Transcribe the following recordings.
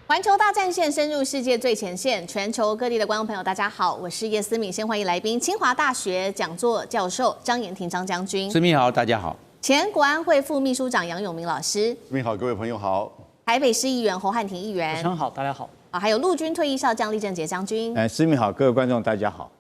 环球大战线深入世界最前线，全球各地的观众朋友，大家好，我是叶思敏。先欢迎来宾，清华大学讲座教授张延廷张将军。思敏好，大家好。前国安会副秘书长杨永明老师。思敏好，各位朋友好。台北市议员侯汉廷议员。主持人好，大家好。还有陆军退役少将厉正杰将军。思敏好，各位观众大家好。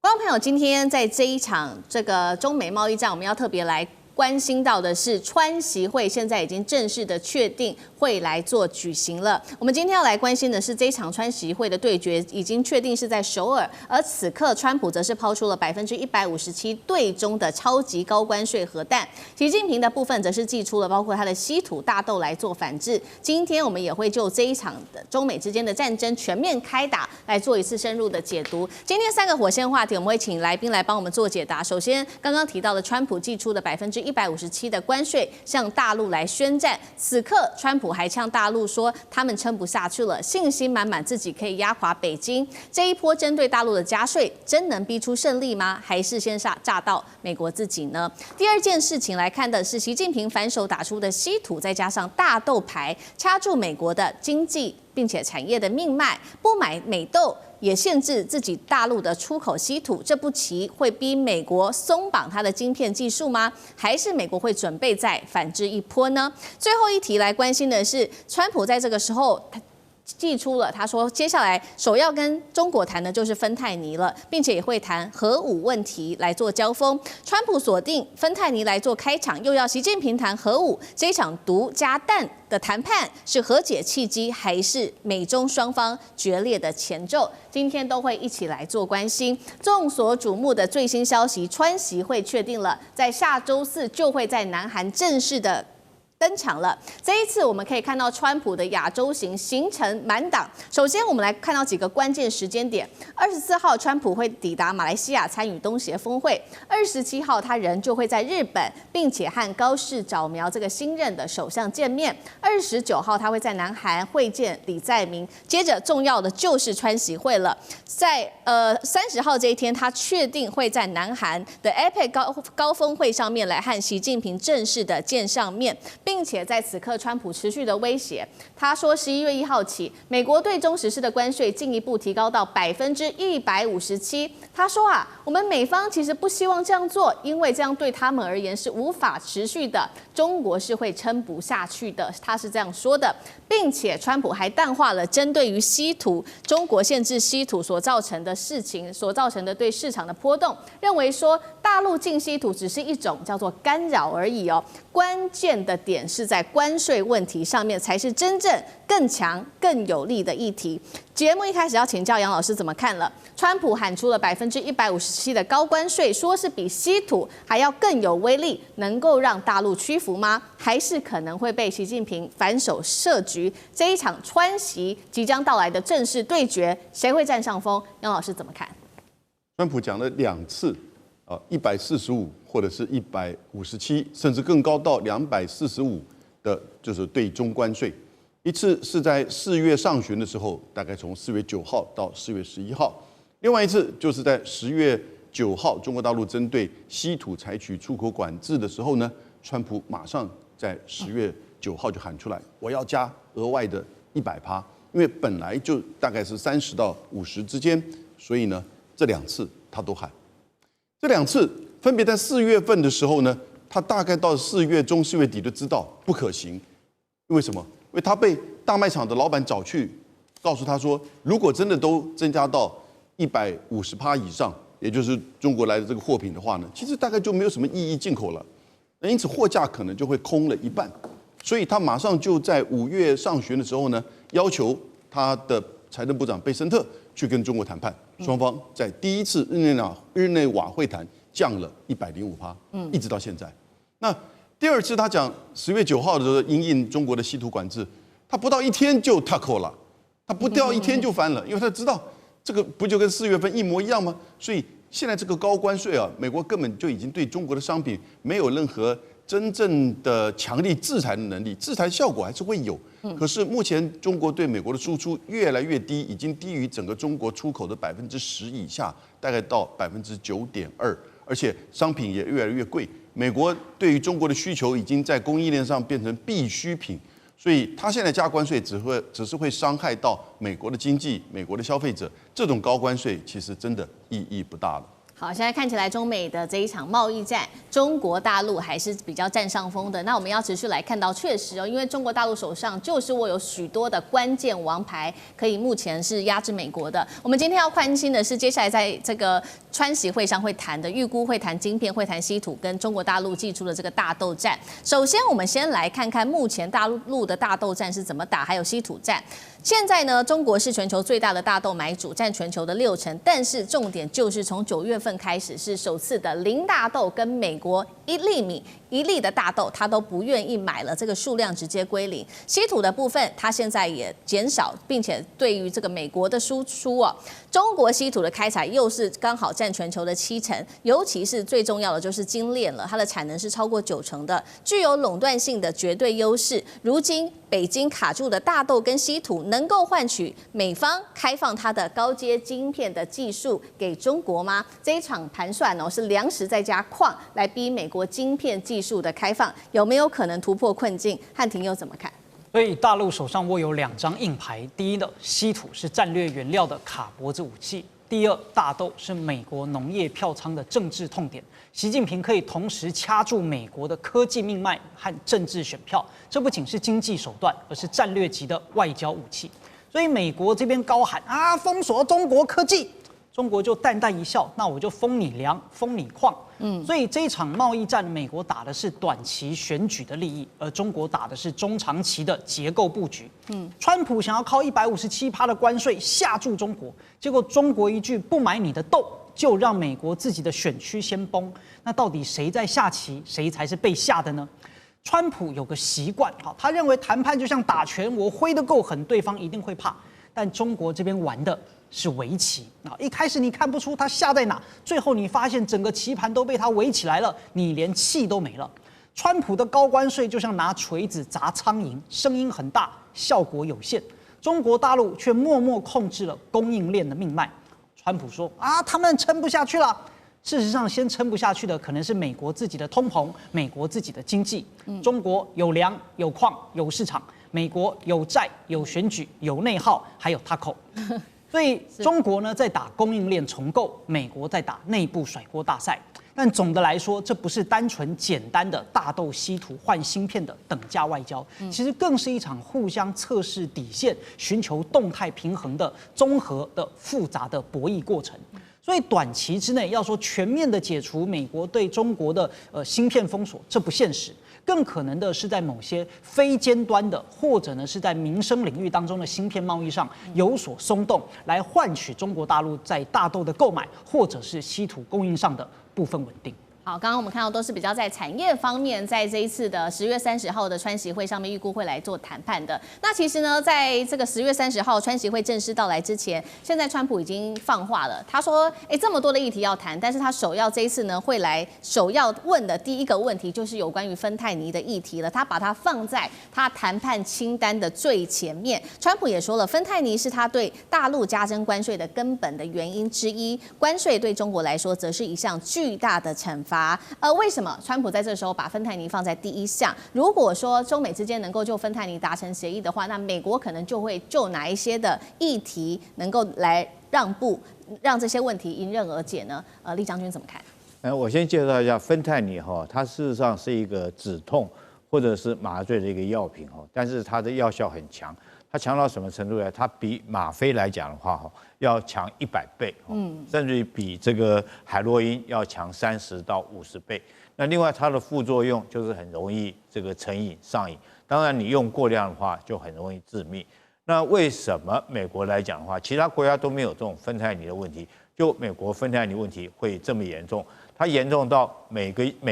观众朋友，今天在这一场这个中美贸易战，我们要特别来关心到的是川习会，现在已经正式的确定会来做举行了。我们今天要来关心的是这一场川习会的对决，已经确定是在首尔，而此刻川普则是抛出了157%对中的超级高关税核弹，习近平的部分则是祭出了包括他的稀土大豆来做反制。今天我们也会就这一场的中美之间的战争全面开打来做一次深入的解读。今天3个火线话题，我们会请来宾来帮我们做解答。首先，刚刚提到的川普祭出的157%的关税向大陆来宣战，此刻川普还呛大陆说他们撑不下去了，信心满满自己可以压垮北京。这一波针对大陆的加税，真能逼出胜利吗？还是先炸到美国自己呢？第二件事情来看的是习近平反手打出的稀土，再加上大豆牌，掐住美国的经济并且产业的命脉，不买美豆，也限制自己大陆的出口稀土，这步棋会逼美国松绑它的晶片技术吗？还是美国会准备再反制一波呢？最后一题来关心的是，川普在这个时候祭出了，他说接下来首要跟中国谈的就是芬太尼了，并且也会谈核武问题来做交锋。川普锁定芬太尼来做开场，又要习近平谈核武，这一场毒加弹的谈判是和解契机，还是美中双方决裂的前奏？今天都会一起来做关心。众所瞩目的最新消息，川习会确定了，在下周4就会在南韩正式的登场了。这一次我们可以看到川普的亚洲行行程满档。首先我们来看到几个关键时间点：24号川普会抵达马来西亚参与东协峰会，27号他人就会在日本，并且和高市早苗这个新任的首相见面。29号他会在南韩会见李在明。接着重要的就是川习会了，在30号这一天，他确定会在南韩的 APEC 高峰会上面来和习近平正式的见上面。并且在此刻，川普持续的威胁，他说11月1号起，美国对中实施的关税进一步提高到157%。他说我们美方其实不希望这样做，因为这样对他们而言是无法持续的，中国是会撑不下去的。他是这样说的，并且川普还淡化了针对于稀土中国限制稀土所造成的事情，所造成的对市场的波动，认为说大陆禁稀土只是一种叫做干扰而已关键的点是在关税问题上面，才是真正更强、更有利的议题。节目一开始要请教杨老师怎么看了？川普喊出了157%的高关税，说是比稀土还要更有威力，能够让大陆屈服吗？还是可能会被习近平反手设局？这一场川习即将到来的正式对决，谁会占上风？杨老师怎么看？川普讲了2次，145或者是157，甚至更高到245的，就是对中关税。一次是在4月上旬的时候，大概从4月9号到4月11号；另外一次就是在10月9号，中国大陆针对稀土采取出口管制的时候呢，川普马上在10月9号就喊出来，我要加额外的100%，因为本来就大概是30到50之间，所以呢，这2次他都喊。这2次分别在4月份的时候呢，他大概到4月中、4月底就知道不可行，因为什么？因为他被大卖场的老板找去，告诉他说，如果真的都增加到150%以上，也就是中国来的这个货品的话呢，其实大概就没有什么意义进口了。那因此货架可能就会空了一半，所以他马上就在5月上旬的时候呢，要求他的财政部长贝森特去跟中国谈判，双方在第一次日内瓦会谈降了105%，一直到现在。那第二次他讲10月9号的时候，因应中国的稀土管制，他不到1天就 tackle 了，他不到1天就翻了，因为他知道这个不就跟4月份一模一样吗？所以现在这个高关税美国根本就已经对中国的商品没有任何真正的强力制裁的能力，制裁效果还是会有。可是目前中国对美国的输出越来越低，已经低于整个中国出口的10%以下，大概到9.2%，而且商品也越来越贵。美国对于中国的需求已经在供应链上变成必需品，所以他现在加关税只是会伤害到美国的经济、美国的消费者，这种高关税其实真的意义不大了。好，现在看起来中美的这一场贸易战，中国大陆还是比较占上风的。那我们要持续来看到，确实因为中国大陆手上就是握有许多的关键王牌，可以目前是压制美国的。我们今天要关心的是，接下来在这个川习会上会谈的，预估会谈晶片、会谈稀土跟中国大陆祭出的这个大斗战。首先，我们先来看看目前大陆的大斗战是怎么打，还有稀土战。现在呢，中国是全球最大的大豆买主，占全球的60%。但是重点就是从9月份开始，是首次的零大豆跟美国1粒米1粒的大豆，它都不愿意买了，这个数量直接归零。稀土的部分，它现在也减少，并且对于这个美国的输出中国稀土的开采又是刚好占全球的70%，尤其是最重要的就是精炼了，它的产能是超过90%的，具有垄断性的绝对优势。如今北京卡住的大豆跟稀土，能够换取美方开放它的高阶晶片的技术给中国吗？这一场盘算是粮食再加矿来逼美国晶片技术的开放，有没有可能突破困境？汉庭又怎么看？所以大陆手上握有2张硬牌，第一呢，稀土是战略原料的卡脖子武器；第二，大豆是美国农业票仓的政治痛点。习近平可以同时掐住美国的科技命脉和政治选票，这不仅是经济手段，而是战略级的外交武器。所以美国这边高喊封锁中国科技，中国就淡淡一笑，那我就封你粮，封你矿。所以这一场贸易战，美国打的是短期选举的利益，而中国打的是中长期的结构布局。川普想要靠157%的关税吓住中国，结果中国一句不买你的豆，就让美国自己的选区先崩。那到底谁在下棋，谁才是被下的呢？川普有个习惯，他认为谈判就像打拳，我挥得够狠，对方一定会怕。但中国这边玩的是围棋，一开始你看不出他下在哪，最后你发现整个棋盘都被他围起来了，你连气都没了。川普的高关税就像拿锤子砸苍蝇，声音很大，效果有限。中国大陆却默默控制了供应链的命脉。川普说他们撑不下去了。事实上，先撑不下去的可能是美国自己的通膨，美国自己的经济。中国有粮、有矿、有市场；美国有债、有选举、有内耗，还有 TACO。所以中国呢在打供应链重构，美国在打内部甩锅大赛。但总的来说，这不是单纯简单的大豆稀土换芯片的等价外交，其实更是一场互相测试底线、寻求动态平衡的综合的复杂的博弈过程。所以短期之内要说全面的解除美国对中国的芯片封锁，这不现实。更可能的是在某些非尖端的，或者呢是在民生领域当中的芯片贸易上有所松动，来换取中国大陆在大豆的购买或者是稀土供应上的部分稳定。好，刚刚我们看到都是比较在产业方面，在这一次的10月30号的川习会上面预估会来做谈判的。那其实呢，在这个10月30号川习会正式到来之前，现在川普已经放话了，他说，这么多的议题要谈，但是他首要这一次呢会来首要问的第一个问题就是有关于芬太尼的议题了，他把它放在他谈判清单的最前面。川普也说了，芬太尼是他对大陆加征关税的根本的原因之一，关税对中国来说则是一项巨大的惩罚。为什么川普在这时候把芬太尼放在第一项？如果说中美之间能够就芬太尼达成协议的话，那美国可能就会就哪一些的议题能够来让步，让这些问题迎刃而解呢？厉将军怎么看？我先介绍一下芬太尼它事实上是一个止痛或者是麻醉的一个药品但是它的药效很强。它强到什么程度呢？它比吗啡来讲的话要强100倍，甚至于比这个海洛因要强30到50倍。那另外它的副作用就是很容易这个成瘾上瘾，当然你用过量的话就很容易致命。那为什么美国来讲的话，其他国家都没有这种芬太尼的问题，就美国芬太尼问题会这么严重？它严重到每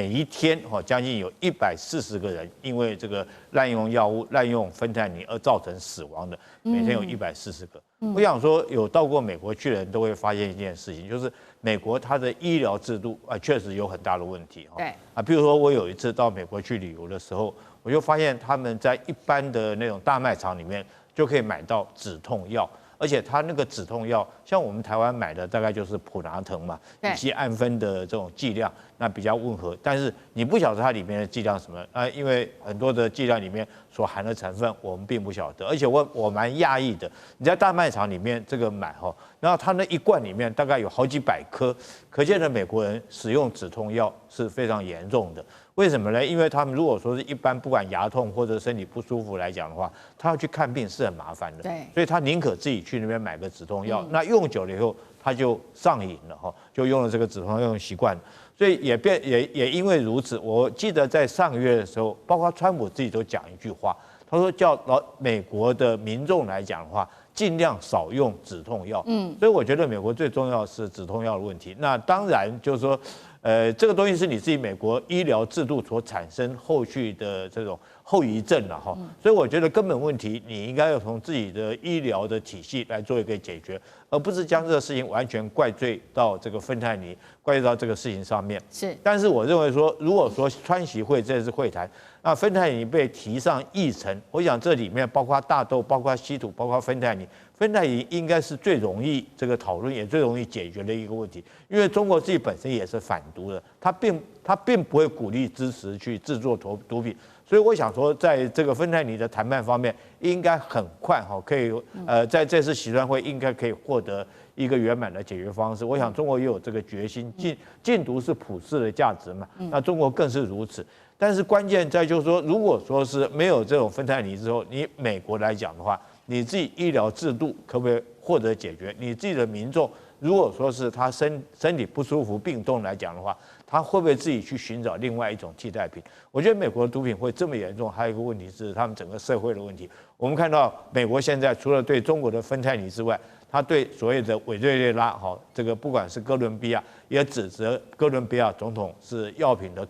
一天将近有140个人因为这个滥用药物、滥用芬太尼而造成死亡的，每天有140个。我想说，有到过美国去的人都会发现一件事情，就是美国它的医疗制度确实有很大的问题。对比如说我有一次到美国去旅游的时候，我就发现他们在一般的那种大卖场里面就可以买到止痛药。而且它那个止痛药，像我们台湾买的大概就是普拿疼嘛，以及氨酚的这种剂量，那比较温和。但是你不晓得它里面的剂量什么因为很多的剂量里面所含的成分我们并不晓得。而且我蛮讶异的，你在大卖场里面这个买然后它那一罐里面大概有好几百颗，可见的美国人使用止痛药是非常严重的。为什么呢？因为他们如果说是一般不管牙痛或者身体不舒服来讲的话，他要去看病是很麻烦的。对，所以他宁可自己去那边买个止痛药，那用久了以后他就上瘾了就用了这个止痛药用习惯了。所以也因为如此，我记得在上个月的时候，包括川普自己都讲一句话，他说叫美国的民众来讲的话，尽量少用止痛药。所以我觉得美国最重要的是止痛药的问题。那当然就是说。这个东西是你自己美国医疗制度所产生后续的这种后遗症了所以我觉得根本问题你应该要从自己的医疗的体系来做一个解决，而不是将这个事情完全怪罪到这个芬太尼，怪罪到这个事情上面。是，但是我认为说，如果说川习会这次会谈，那芬太尼被提上议程，我想这里面包括大豆、包括稀土、包括芬太尼。芬太尼应该是最容易这个讨论，也最容易解决的一个问题，因为中国自己本身也是反毒的，他并不会鼓励支持去制作毒品，所以我想说，在这个芬太尼的谈判方面，应该很快可以在这次习专会应该可以获得一个圆满的解决方式。我想中国也有这个决心，禁毒是普世的价值嘛，那中国更是如此。但是关键在就是说，如果说是没有这种芬太尼之后，你美国来讲的话，你自己医疗制度可不可以获得解决？你自己的民众，如果说是他身体不舒服、病痛来讲的话，他会不会自己去寻找另外一种替代品？我觉得美国的毒品会这么严重，还有一个问题是他们整个社会的问题。我们看到美国现在除了对中国的芬太尼之外，他对所谓的委内瑞拉这个不管是哥伦比亚，也指责哥伦比亚总统是药品的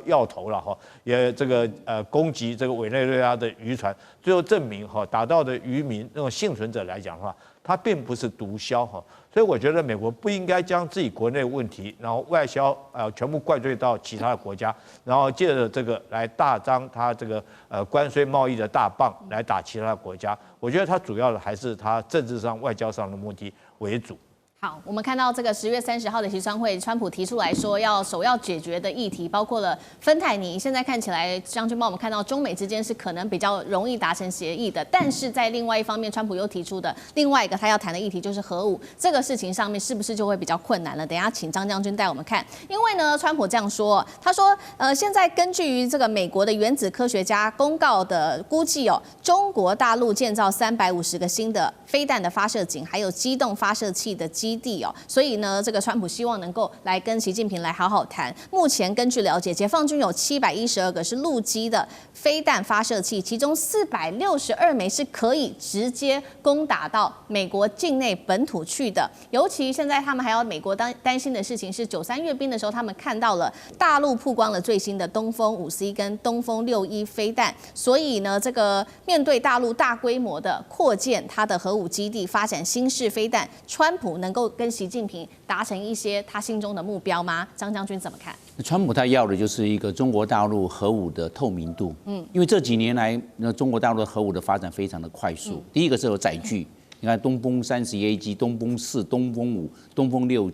药头了也这个攻击这个委内瑞拉的渔船，最后证明打到的渔民那种幸存者来讲的话，它并不是毒枭所以我觉得美国不应该将自己国内问题，然后外销全部怪罪到其他的国家，然后借着这个来大张他这个关税贸易的大棒来打其他的国家。我觉得他主要的还是他政治上、外交上的目的为主。好，我们看到这个10月30号的习专会，川普提出来说首要解决的议题包括了芬太尼。现在看起来，将军帮我们看到中美之间是可能比较容易达成协议的，但是在另外一方面，川普又提出的另外一个他要谈的议题就是核武，这个事情上面是不是就会比较困难了？等一下请张将军带我们看，因为呢，川普这样说，他说现在根据于这个美国的原子科学家公告的估计中国大陆建造350个新的飞弹的发射井，还有机动发射器的基地所以呢，这个川普希望能够来跟习近平来好好谈。目前根据了解，解放军有712个是陆基的飞弹发射器，其中462枚是可以直接攻打到美国境内本土去的。尤其现在他们还要美国担心的事情是，93阅兵的时候，他们看到了大陆曝光了最新的东风5C 跟东风61飞弹，所以呢，这个面对大陆大规模的扩建它的核武基地，发展新式飞弹，川普能够跟习近平达成一些他心中的目标吗？张将军怎么看？川普他要的就是一个中国大陆核武的透明度。因为这几年来，中国大陆的核武的发展非常的快速。第一个是有载具，你看东风31A 机、东风4、东风5、东风6，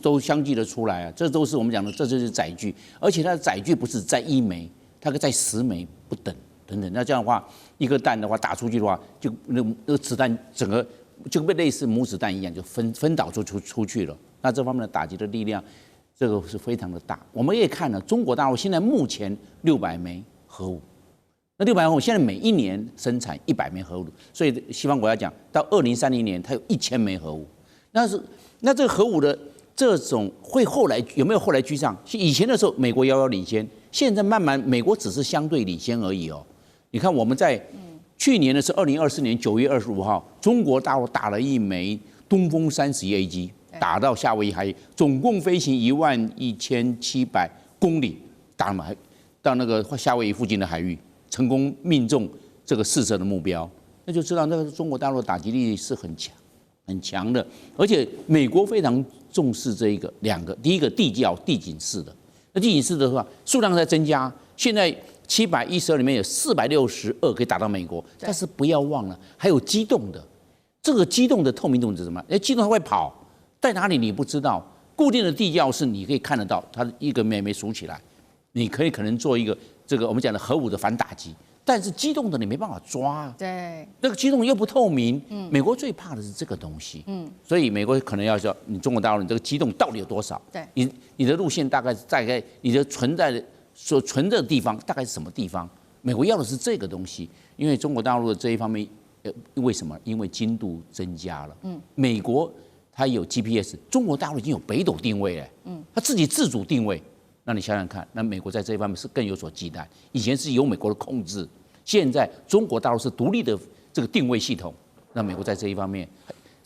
都相继的出来啊，这都是我们讲的，这就是载具，而且它的载具不是载1枚，它可以载10枚不等。那这样的话，一个弹的话打出去的话，就那个子弹整个就被类似母子弹一样，就分导出去了。那这方面的打击的力量，这个是非常的大。我们也看了，中国大陆现在目前600枚核武，那600枚核武现在每一年生产100枚核武，所以西方国家讲到2030年，它有1000枚核武。那这个核武的这种会后来有没有后来居上？以前的时候，美国遥遥领先，现在慢慢美国只是相对领先而已你看我们在去年的是2024年9月25号，中国大陆打了一枚东风31A 机，打到夏威夷海域，总共飞行11700公里，打到那个夏威夷附近的海域，成功命中这个试射的目标，那就知道那个中国大陆的打击力是很强的，而且美国非常重视这两个，第一个地警式的，那地警式的话数量在增加，现在712里面有462可以打到美国，但是不要忘了还有机动的，这个机动的透明度是什么？机动它会跑，在哪里你不知道。固定的地窖是你可以看得到，它一个枚数起来，你可能做一个这个我们讲的核武的反打击。但是机动的你没办法抓，对，那个机动又不透明，美国最怕的是这个东西，所以美国可能要说，你中国大陆你这个机动到底有多少？对，你的路线大概你的所存的地方大概是什么地方？美国要的是这个东西，因为中国大陆的这一方面，为什么？因为精度增加了，美国它有 GPS， 中国大陆已经有北斗定位了，它自己自主定位。那你想想看，那美国在这一方面是更有所忌惮。以前是由美国的控制，现在中国大陆是独立的这个定位系统。那美国在这一方面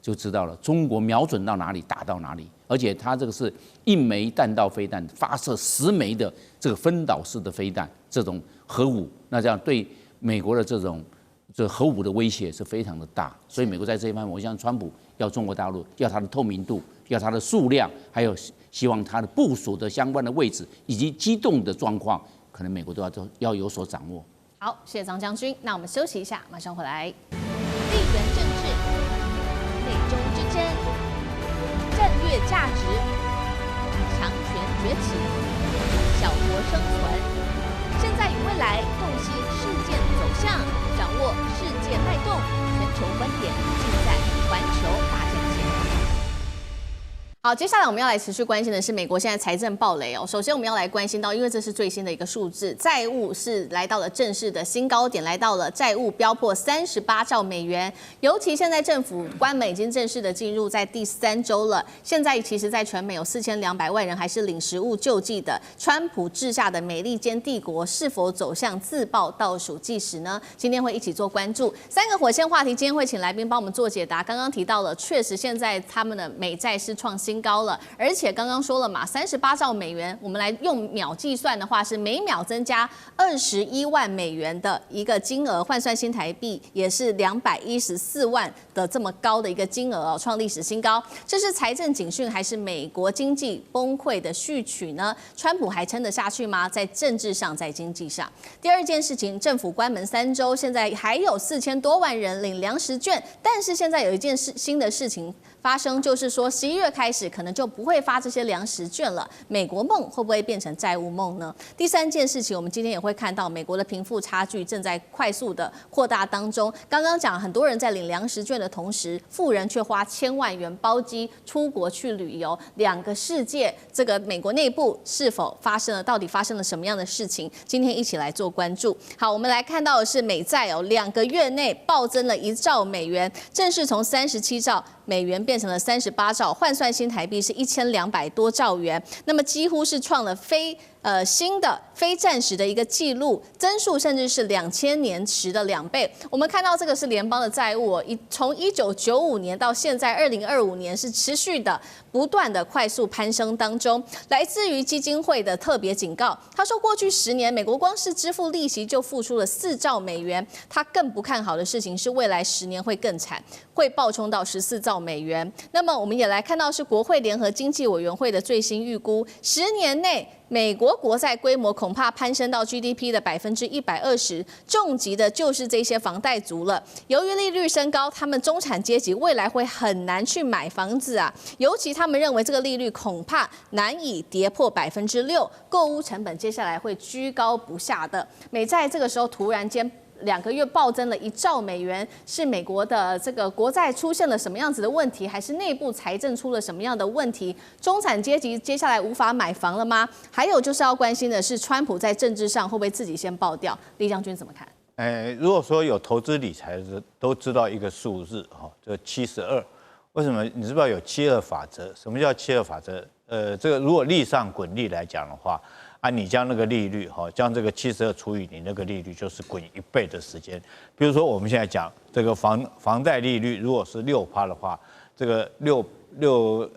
就知道了，中国瞄准到哪里打到哪里，而且它这个是1枚弹道飞弹发射10枚的这个分导式的飞弹，这种核武，那这样对美国的这核武的威胁是非常的大。所以美国在这一方面，我相信川普要中国大陆要它的透明度，要它的数量，还有希望它的部署的相关的位置以及机动的状况，可能美国都要有所掌握。好，谢谢张将军。那我们休息一下，马上回来。地缘政治、美中之争、战略价值、强权崛起、小国生存，现在与未来洞悉事件走向，掌握世界脉动，全球观点尽在环球大战线。好，接下来我们要来持续关心的是美国现在财政暴雷哦。首先我们要来关心到，因为这是最新的一个数字，债务是来到了正式的新高点，来到了债务飙破38兆美元。尤其现在政府官们已经正式的进入在第3周了。现在其实，在全美有4200万人还是领食物救济的。川普治下的美利坚帝国是否走向自爆倒数计时呢？今天会一起做关注。3个火线话题，今天会请来宾帮我们做解答。刚刚提到了，确实现在他们的美债是创新高了，而且刚刚说了嘛，38兆美元，我们来用秒计算的话，是每秒增加21万美元的一个金额，换算新台币也是214万的这么高的一个金额哦，创历史新高。这是财政警讯还是美国经济崩溃的序曲呢？川普还撑得下去吗？在政治上，在经济上。第二件事情，政府关门3周，现在还有4000多万人领粮食券，但是现在有一件新的事情发生，就是说11月开始可能就不会发这些粮食券了。美国梦会不会变成债务梦呢？第三件事情，我们今天也会看到美国的贫富差距正在快速的扩大当中。刚刚讲很多人在领粮食券的同时，富人却花1000万元包机出国去旅游。两个世界，这个美国内部是否到底发生了什么样的事情？今天一起来做关注。好，我们来看到的是美债2个月内暴增了1兆美元，正式从37兆美元变成了38兆，换算新台币是1200多兆元，那么几乎是创了新的非战时的一个记录，增速甚至是2000年时的2倍。我们看到这个是联邦的债务，从1995年到现在2025年是持续的不断的快速攀升当中。来自于基金会的特别警告，他说过去10年美国光是支付利息就付出了4兆美元，他更不看好的事情是未来10年会更惨，会暴冲到14兆美元。那么我们也来看到是国会联合经济委员会的最新预估，10年内美国国债规模恐怕攀升到 GDP 的120%，重击的就是这些房贷族了。由于利率升高，他们中产阶级未来会很难去买房子啊，尤其他们认为这个利率恐怕难以跌破6%，购屋成本接下来会居高不下的。美债这个时候突然间2个月暴增了1兆美元，是美国的这个国债出现了什么样子的问题，还是内部财政出了什么样的问题？中产阶级接下来无法买房了吗？还有就是要关心的是，川普在政治上会不会自己先爆掉？李将军怎么看？如果说有投资理财的都知道一个数字哈，这72。为什么？你知不知道有72法则？什么叫72法则？这个如果利上滚利来讲的话，你将那个利率将这个72除以你那个利率，就是滚1倍的时间。比如说我们现在讲这个房贷利率，如果是6%的话，这个72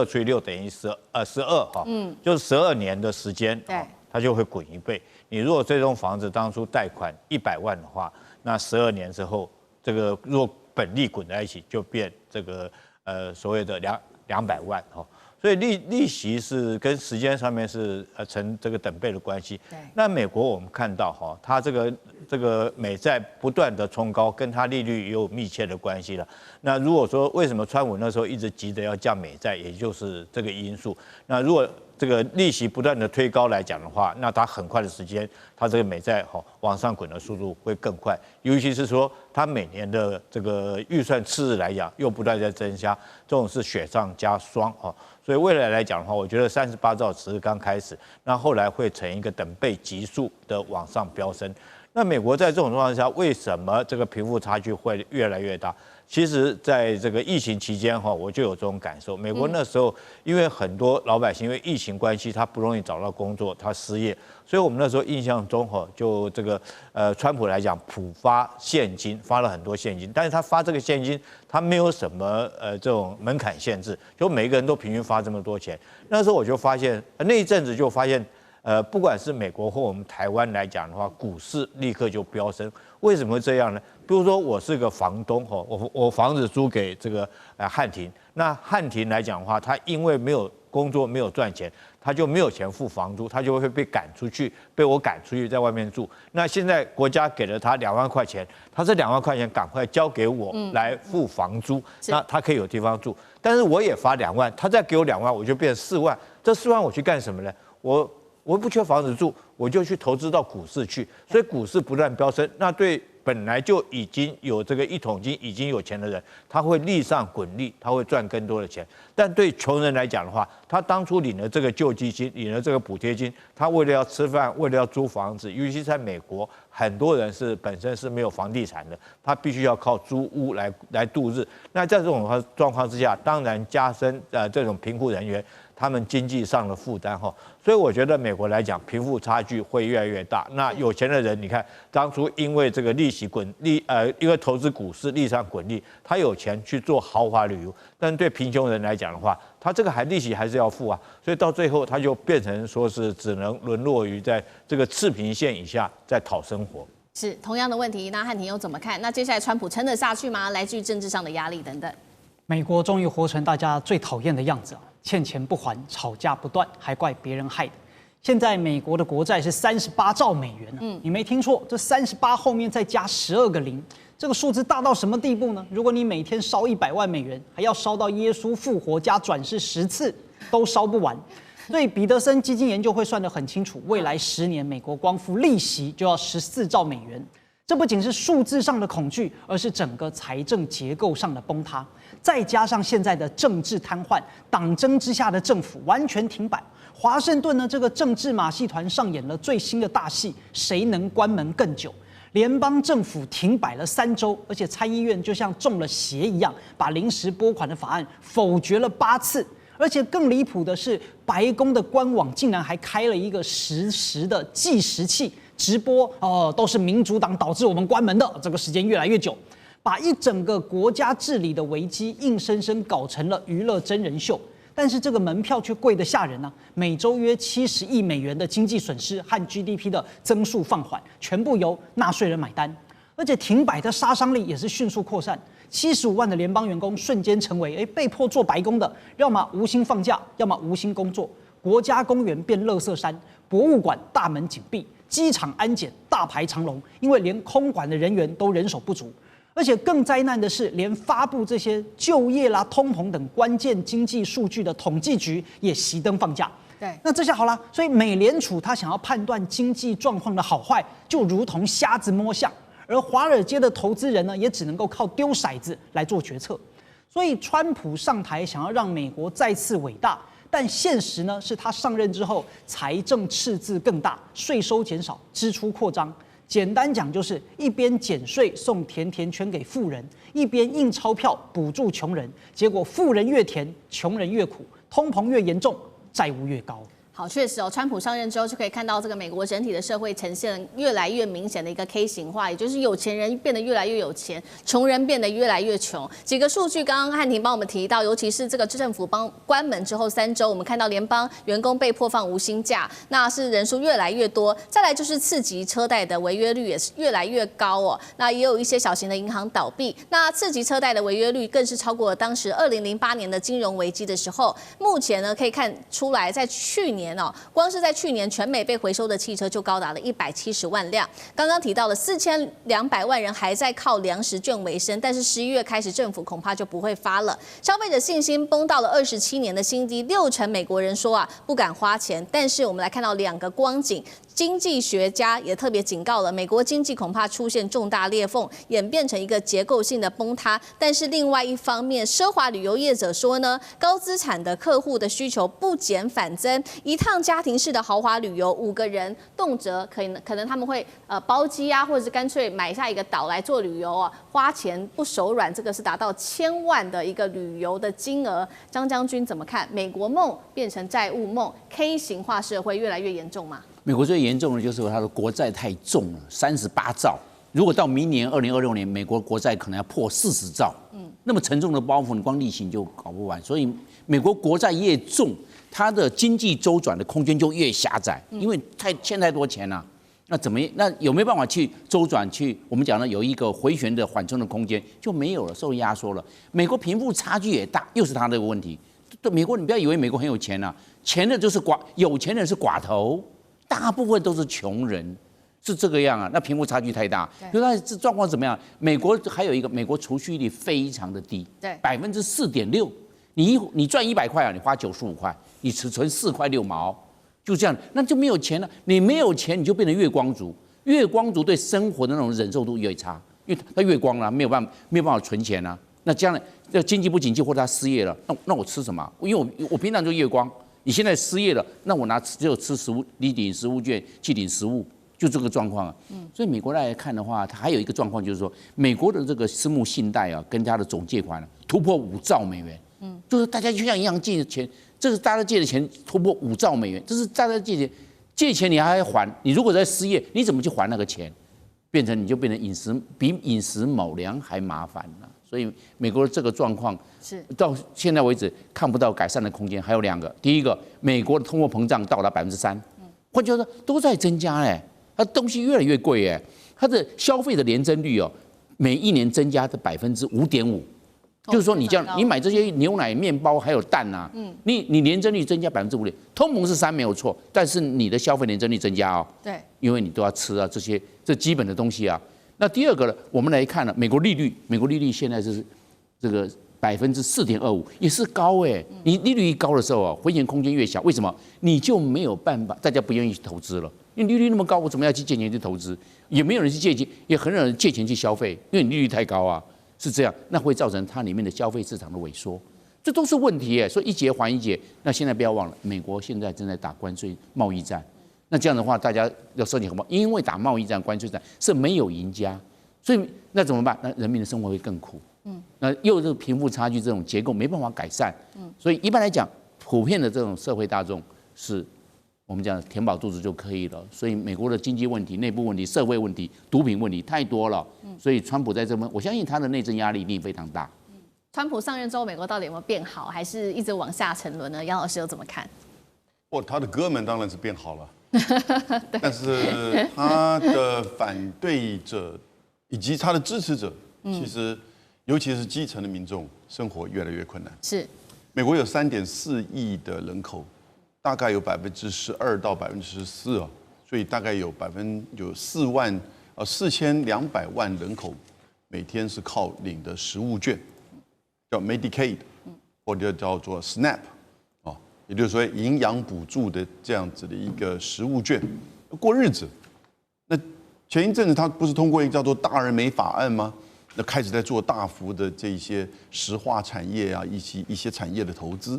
除以6等于12哈，就是12年的时间，它就会滚1倍。你如果这栋房子当初贷款100万的话，那12年之后，这个如果本利滚在一起，就变这个所谓的200万哈。所以利息是跟时间上面是成这个等倍的关系。对。那美国我们看到哈，它这个美债不断的冲高，跟它利率也有密切的关系了。那如果说为什么川普那时候一直急着要降美债，也就是这个因素。那如果这个利息不断的推高来讲的话，那它很快的时间，它这个美债往上滚的速度会更快。尤其是说，它每年的这个预算赤字来讲，又不断在增加，这种是雪上加霜哦。所以未来来讲的话，我觉得38兆只是刚开始，那后来会成一个等倍急速的往上飙升。那美国在这种状况下，为什么这个贫富差距会越来越大？其实，在这个疫情期间我就有这种感受。美国那时候，因为很多老百姓因为疫情关系，他不容易找到工作，他失业，所以我们那时候印象中就这个川普来讲，普发现金，发了很多现金，但是他发这个现金，他没有什么这种门槛限制，就每一个人都平均发这么多钱。那时候我就发现，那一阵子就发现。不管是美国或我们台湾来讲的话，股市立刻就飙升。为什么会这样呢？比如说我是个房东我房子租给这个汉庭，那汉庭来讲的话，他因为没有工作没有赚钱，他就没有钱付房租，他就会被赶出去，被我赶出去在外面住。那现在国家给了他2万块钱，他这2万块钱赶快交给我来付房租，那他可以有地方住。但是我也发2万，他再给我2万，我就变成4万。这4万我去干什么呢？我不缺房子住，我就去投资到股市去，所以股市不断飙升。那对本来就已经有这个一桶金、已经有钱的人，他会利上滚利，他会赚更多的钱。但对穷人来讲的话，他当初领了这个救济金，领了这个补贴金，他为了要吃饭，为了要租房子，尤其在美国，很多人是本身是没有房地产的，他必须要靠租屋来度日。那在这种状况之下，当然加深这种贫苦人员他们经济上的负担所以我觉得美国来讲，贫富差距会越来越大。那有钱的人，你看当初因为这个利息因为投资股市利上滚利，他有钱去做豪华旅游，但对贫穷人来讲的话，他这个利息还是要付啊，所以到最后他就变成说是只能沦落于在这个赤贫线以下在讨生活。是同样的问题，那汉庭又怎么看？那接下来川普撑得下去吗？来自于政治上的压力等等。美国终于活成大家最讨厌的样子欠钱不还，吵架不断，还怪别人害的。现在美国的国债是38兆美元你没听错，这38后面再加12个零，这个数字大到什么地步呢？如果你每天烧100万美元，还要烧到耶稣复活加转世10次，都烧不完。所以彼得森基金研究会算得很清楚，未来10年美国光付利息就要14兆美元。这不仅是数字上的恐惧，而是整个财政结构上的崩塌，再加上现在的政治瘫痪，党争之下的政府完全停摆。华盛顿呢，这个政治马戏团上演了最新的大戏，谁能关门更久？联邦政府停摆了3周，而且参议院就像中了邪一样，把临时拨款的法案否决了8次。而且更离谱的是，白宫的官网竟然还开了一个实时的计时器，直播都是民主党导致我们关门的，这个时间越来越久，把一整个国家治理的危机硬生生搞成了娱乐真人秀。但是这个门票却贵得吓人每周约70亿美元的经济损失和 GDP 的增速放缓，全部由纳税人买单。而且停摆的杀伤力也是迅速扩散，75万的联邦员工瞬间成为被迫做白工的，要么无薪放假，要么无薪工作。国家公园变垃圾山，博物馆大门紧闭，机场安检大排长龙，因为连空管的人员都人手不足。而且更灾难的是，连发布这些就业啦、通膨等关键经济数据的统计局也熄灯放假。对，那这下好了，所以美联储他想要判断经济状况的好坏，就如同瞎子摸象。而华尔街的投资人呢，也只能够靠丢骰子来做决策。所以，川普上台想要让美国再次伟大，但现实呢是他上任之后，财政赤字更大，税收减少，支出扩张。简单讲就是一边减税送甜甜圈给富人，一边印钞票补助穷人，结果富人越甜，穷人越苦，通膨越严重，债务越高。好，确实哦，川普上任之后就可以看到这个美国整体的社会呈现越来越明显的一个 K 型化，也就是有钱人变得越来越有钱，穷人变得越来越穷。几个数据，刚刚汉庭帮我们提到，尤其是这个政府关门之后3周，我们看到联邦员工被迫放无薪假，那是人数越来越多。再来就是次级车贷的违约率也是越来越高哦，那也有一些小型的银行倒闭，那次级车贷的违约率更是超过了当时2008年的金融危机的时候。目前呢，可以看出来，在去年光是在去年，全美被回收的汽车就高达了170万辆。刚刚提到了4200万人还在靠粮食券为生，但是11月开始，政府恐怕就不会发了。消费者信心崩到了27年的新低，60%美国人说不敢花钱。但是我们来看到2个光景。经济学家也特别警告了，美国经济恐怕出现重大裂缝，演变成一个结构性的崩塌。但是另外一方面，奢华旅游业者说呢，高资产的客户的需求不减反增，一趟家庭式的豪华旅游，5个人动辄可能他们会包机啊，或者是干脆买下一个岛来做旅游花钱不手软，这个是达到1000万的一个旅游的金额。张将军怎么看？美国梦变成债务梦 ，K 型化社会越来越严重吗？美国最严重的就是它的国债太重了，38兆。如果到明年2026年，美国国债可能要破40兆。那么沉重的包袱，你光利息就搞不完。所以美国国债越重，它的经济周转的空间就越狭窄，因为欠太多钱了。那有没有办法去周转？我们讲的有一个回旋的缓冲的空间就没有了，受压缩了。美国贫富差距也大，又是它的问题。对美国，你不要以为美国很有钱钱的就是有钱人是寡头。大部分都是穷人，是这个样啊。那贫富差距太大，所以它这状况怎么样？美国还有一个，美国储蓄率非常的低，对，4.6%。你赚100块你花95块，你只存4块6毛，就这样，那就没有钱了。你没有钱，你就变成月光族。月光族对生活的那种忍受度越差，因为他月光了，没有办法存钱啊。那将来要经济不景气或者他失业了，那我吃什么？因为我平常就月光。你现在失业了，那我只有吃食物，你领食物券去领食物，就这个状况啊。所以美国来看的话，它还有一个状况就是说，美国的这个私募信贷跟它的总借款突破5兆美元。就是大家就像银行借的钱，这是大家借的钱突破5兆美元，这是大家借钱你还要还，你如果在失业，你怎么去还那个钱？你就变成比饮食卯粮还麻烦了。所以美国的这个状况是到现在为止看不到改善的空间。还有2个，第一个，美国的通货膨胀到达3%，换句话说都在增加它东西越来越贵它的消费的年增率每一年增加的5.5%，就是说你你买这些牛奶、面包还有蛋你年增率增加5.5%，通膨是3没有错，但是你的消费年增率增加对，因为你都要吃这基本的东西那第2个呢，我们来看了美国利率现在是这个4.25%，也是高你利率一高的时候回旋空间越小，为什么？你就没有办法，大家不愿意去投资了。因为利率那么高，我怎么要去借钱去投资？也没有人去借钱，也很少人借钱去消费，因为你利率太高是这样，那会造成它里面的消费市场的萎缩，这都是问题所以一节还一节。那现在不要忘了，美国现在正在打关税贸易战。那这样的话，大家要收紧荷包，因为打贸易战、关税战是没有赢家，所以那怎么办？那人民的生活会更苦。那又是贫富差距这种结构没办法改善。所以一般来讲，普遍的这种社会大众是我们讲填饱肚子就可以了。所以美国的经济问题、内部问题、社会问题、毒品问题太多了。所以川普在这边，我相信他的内政压力一定非常大。川普上任之后，美国到底有没有变好，还是一直往下沉沦呢？杨老师又怎么看？他的哥们当然是变好了。但是他的反对者以及他的支持者，其实尤其是基层的民众，生活越来越困难。是，美国有3.4亿的人口，大概有12%到14%所以大概有4200万人口每天是靠领的食物券，叫 Medicaid，或者叫做 SNAP。也就是说，营养补助的这样子的一个食物券过日子。那前一阵子他不是通过一个叫做《大而美法案》吗？那开始在做大幅的这些石化产业一些产业的投资。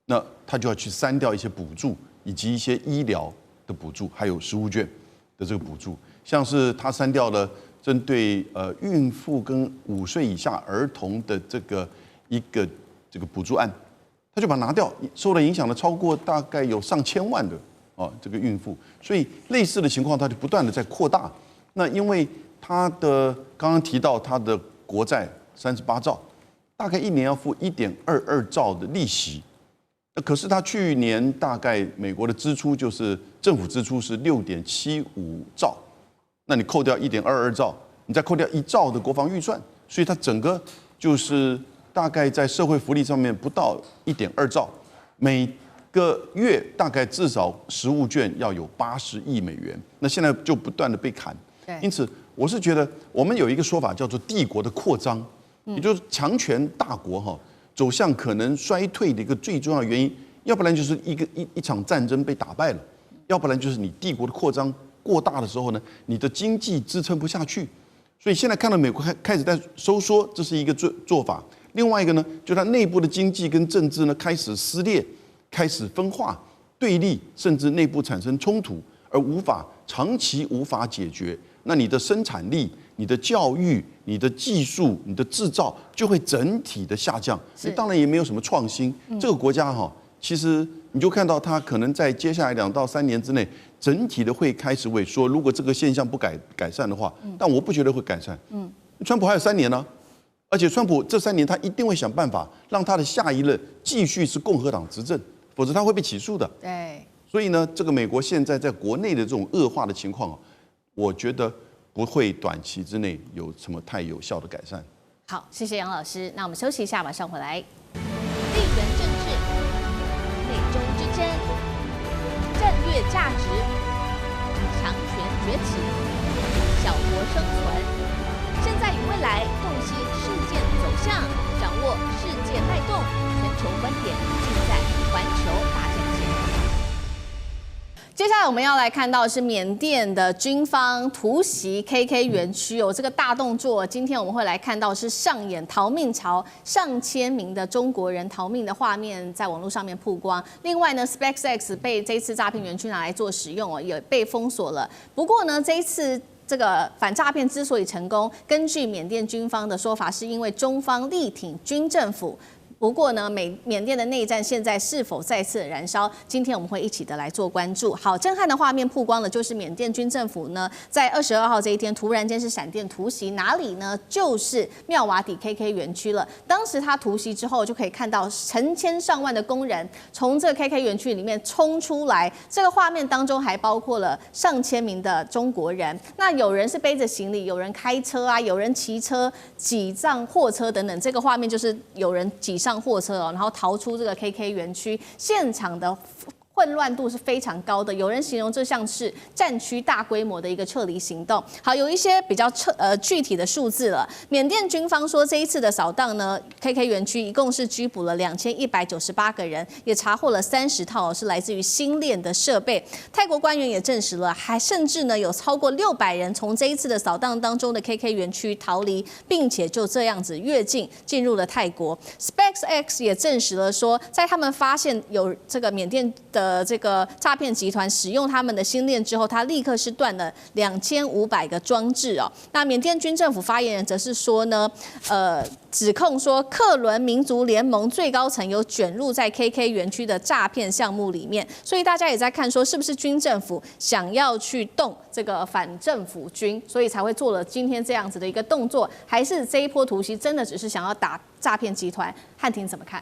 那他就要去删掉一些补助，以及一些医疗的补助，还有食物券的这个补助。像是他删掉了针对孕妇跟5岁以下儿童的这个补助案。他就把它拿掉，受了影响的超过大概有上千万的这个孕妇，所以类似的情况它就不断的在扩大。那因为它的刚刚提到它的国债38兆，大概一年要付1.22兆的利息。可是它去年大概美国的支出就是政府支出是6.75兆，那你扣掉1.22兆，你再扣掉1兆的国防预算，所以它整个就是大概在社会福利上面不到1.2兆，每个月大概至少实物券要有80亿美元，那现在就不断的被砍。因此我是觉得我们有一个说法叫做帝国的扩张，也就是强权大国走向可能衰退的一个最重要的原因，要不然就是一场战争被打败了，要不然就是你帝国的扩张过大的时候呢，你的经济支撑不下去。所以现在看到美国开始在收缩，这是一个做法。另外一个呢，就它内部的经济跟政治呢开始撕裂，开始分化、对立，甚至内部产生冲突，而长期无法解决。那你的生产力、你的教育、你的技术、你的制造就会整体的下降。当然也没有什么创新。这个国家其实你就看到它可能在接下来2到3年之内，整体的会开始萎缩。如果这个现象不改善的话，但我不觉得会改善。川普还有3年呢，而且川普这3年他一定会想办法让他的下一任继续是共和党执政，否则他会被起诉的。对。所以呢，这个美国现在在国内的这种恶化的情况，我觉得不会短期之内有什么太有效的改善。好，谢谢杨老师。那我们休息一下，马上回来。地缘政治、内中之争、战略价值、强权崛起、小国生存，现在与未来洞悉事件走向，掌握世界脉动，全球观点尽在环球大战线。接下来我们要来看到的是缅甸的军方突袭 KK 园区这个大动作。今天我们会来看到是上演逃命潮，上千名的中国人逃命的画面在网络上面曝光。另外呢 ，SpaceX 被这次诈骗园区拿来做使用也被封锁了。不过呢，这一次这个反诈骗之所以成功，根据缅甸军方的说法，是因为中方力挺军政府。不过呢，缅甸的内战现在是否再次燃烧？今天我们会一起的来做关注。好，震撼的画面曝光了，就是缅甸军政府呢，在22号这一天突然间是闪电突袭哪里呢？就是妙瓦底 KK 园区了。当时他突袭之后，就可以看到成千上万的工人从这个 KK 园区里面冲出来。这个画面当中还包括了上千名的中国人。那有人是背着行李，有人开车啊，有人骑车挤上货车等等。这个画面就是有人挤上货车然后逃出这个 KK 园区，现场的混乱度是非常高的，有人形容这像是战区大规模的一个撤离行动。好，有一些比较具体的数字了。缅甸军方说，这一次的扫荡呢 ，KK 园区一共是拘捕了2198个人，也查获了30套是来自于星链的设备。泰国官员也证实了，还甚至呢有超过600人从这一次的扫荡当中的 KK 园区逃离，并且就这样子越境进入了泰国。SpaceX 也证实了说，在他们发现有这个缅甸的这个诈骗集团使用他们的星链之后，他立刻是断了2500个装置哦。那缅甸军政府发言人则是说呢，指控说克伦民族联盟最高层有卷入在 KK 园区的诈骗项目里面，所以大家也在看说是不是军政府想要去动这个反政府军，所以才会做了今天这样子的一个动作，还是这一波突袭真的只是想要打诈骗集团？汉庭怎么看？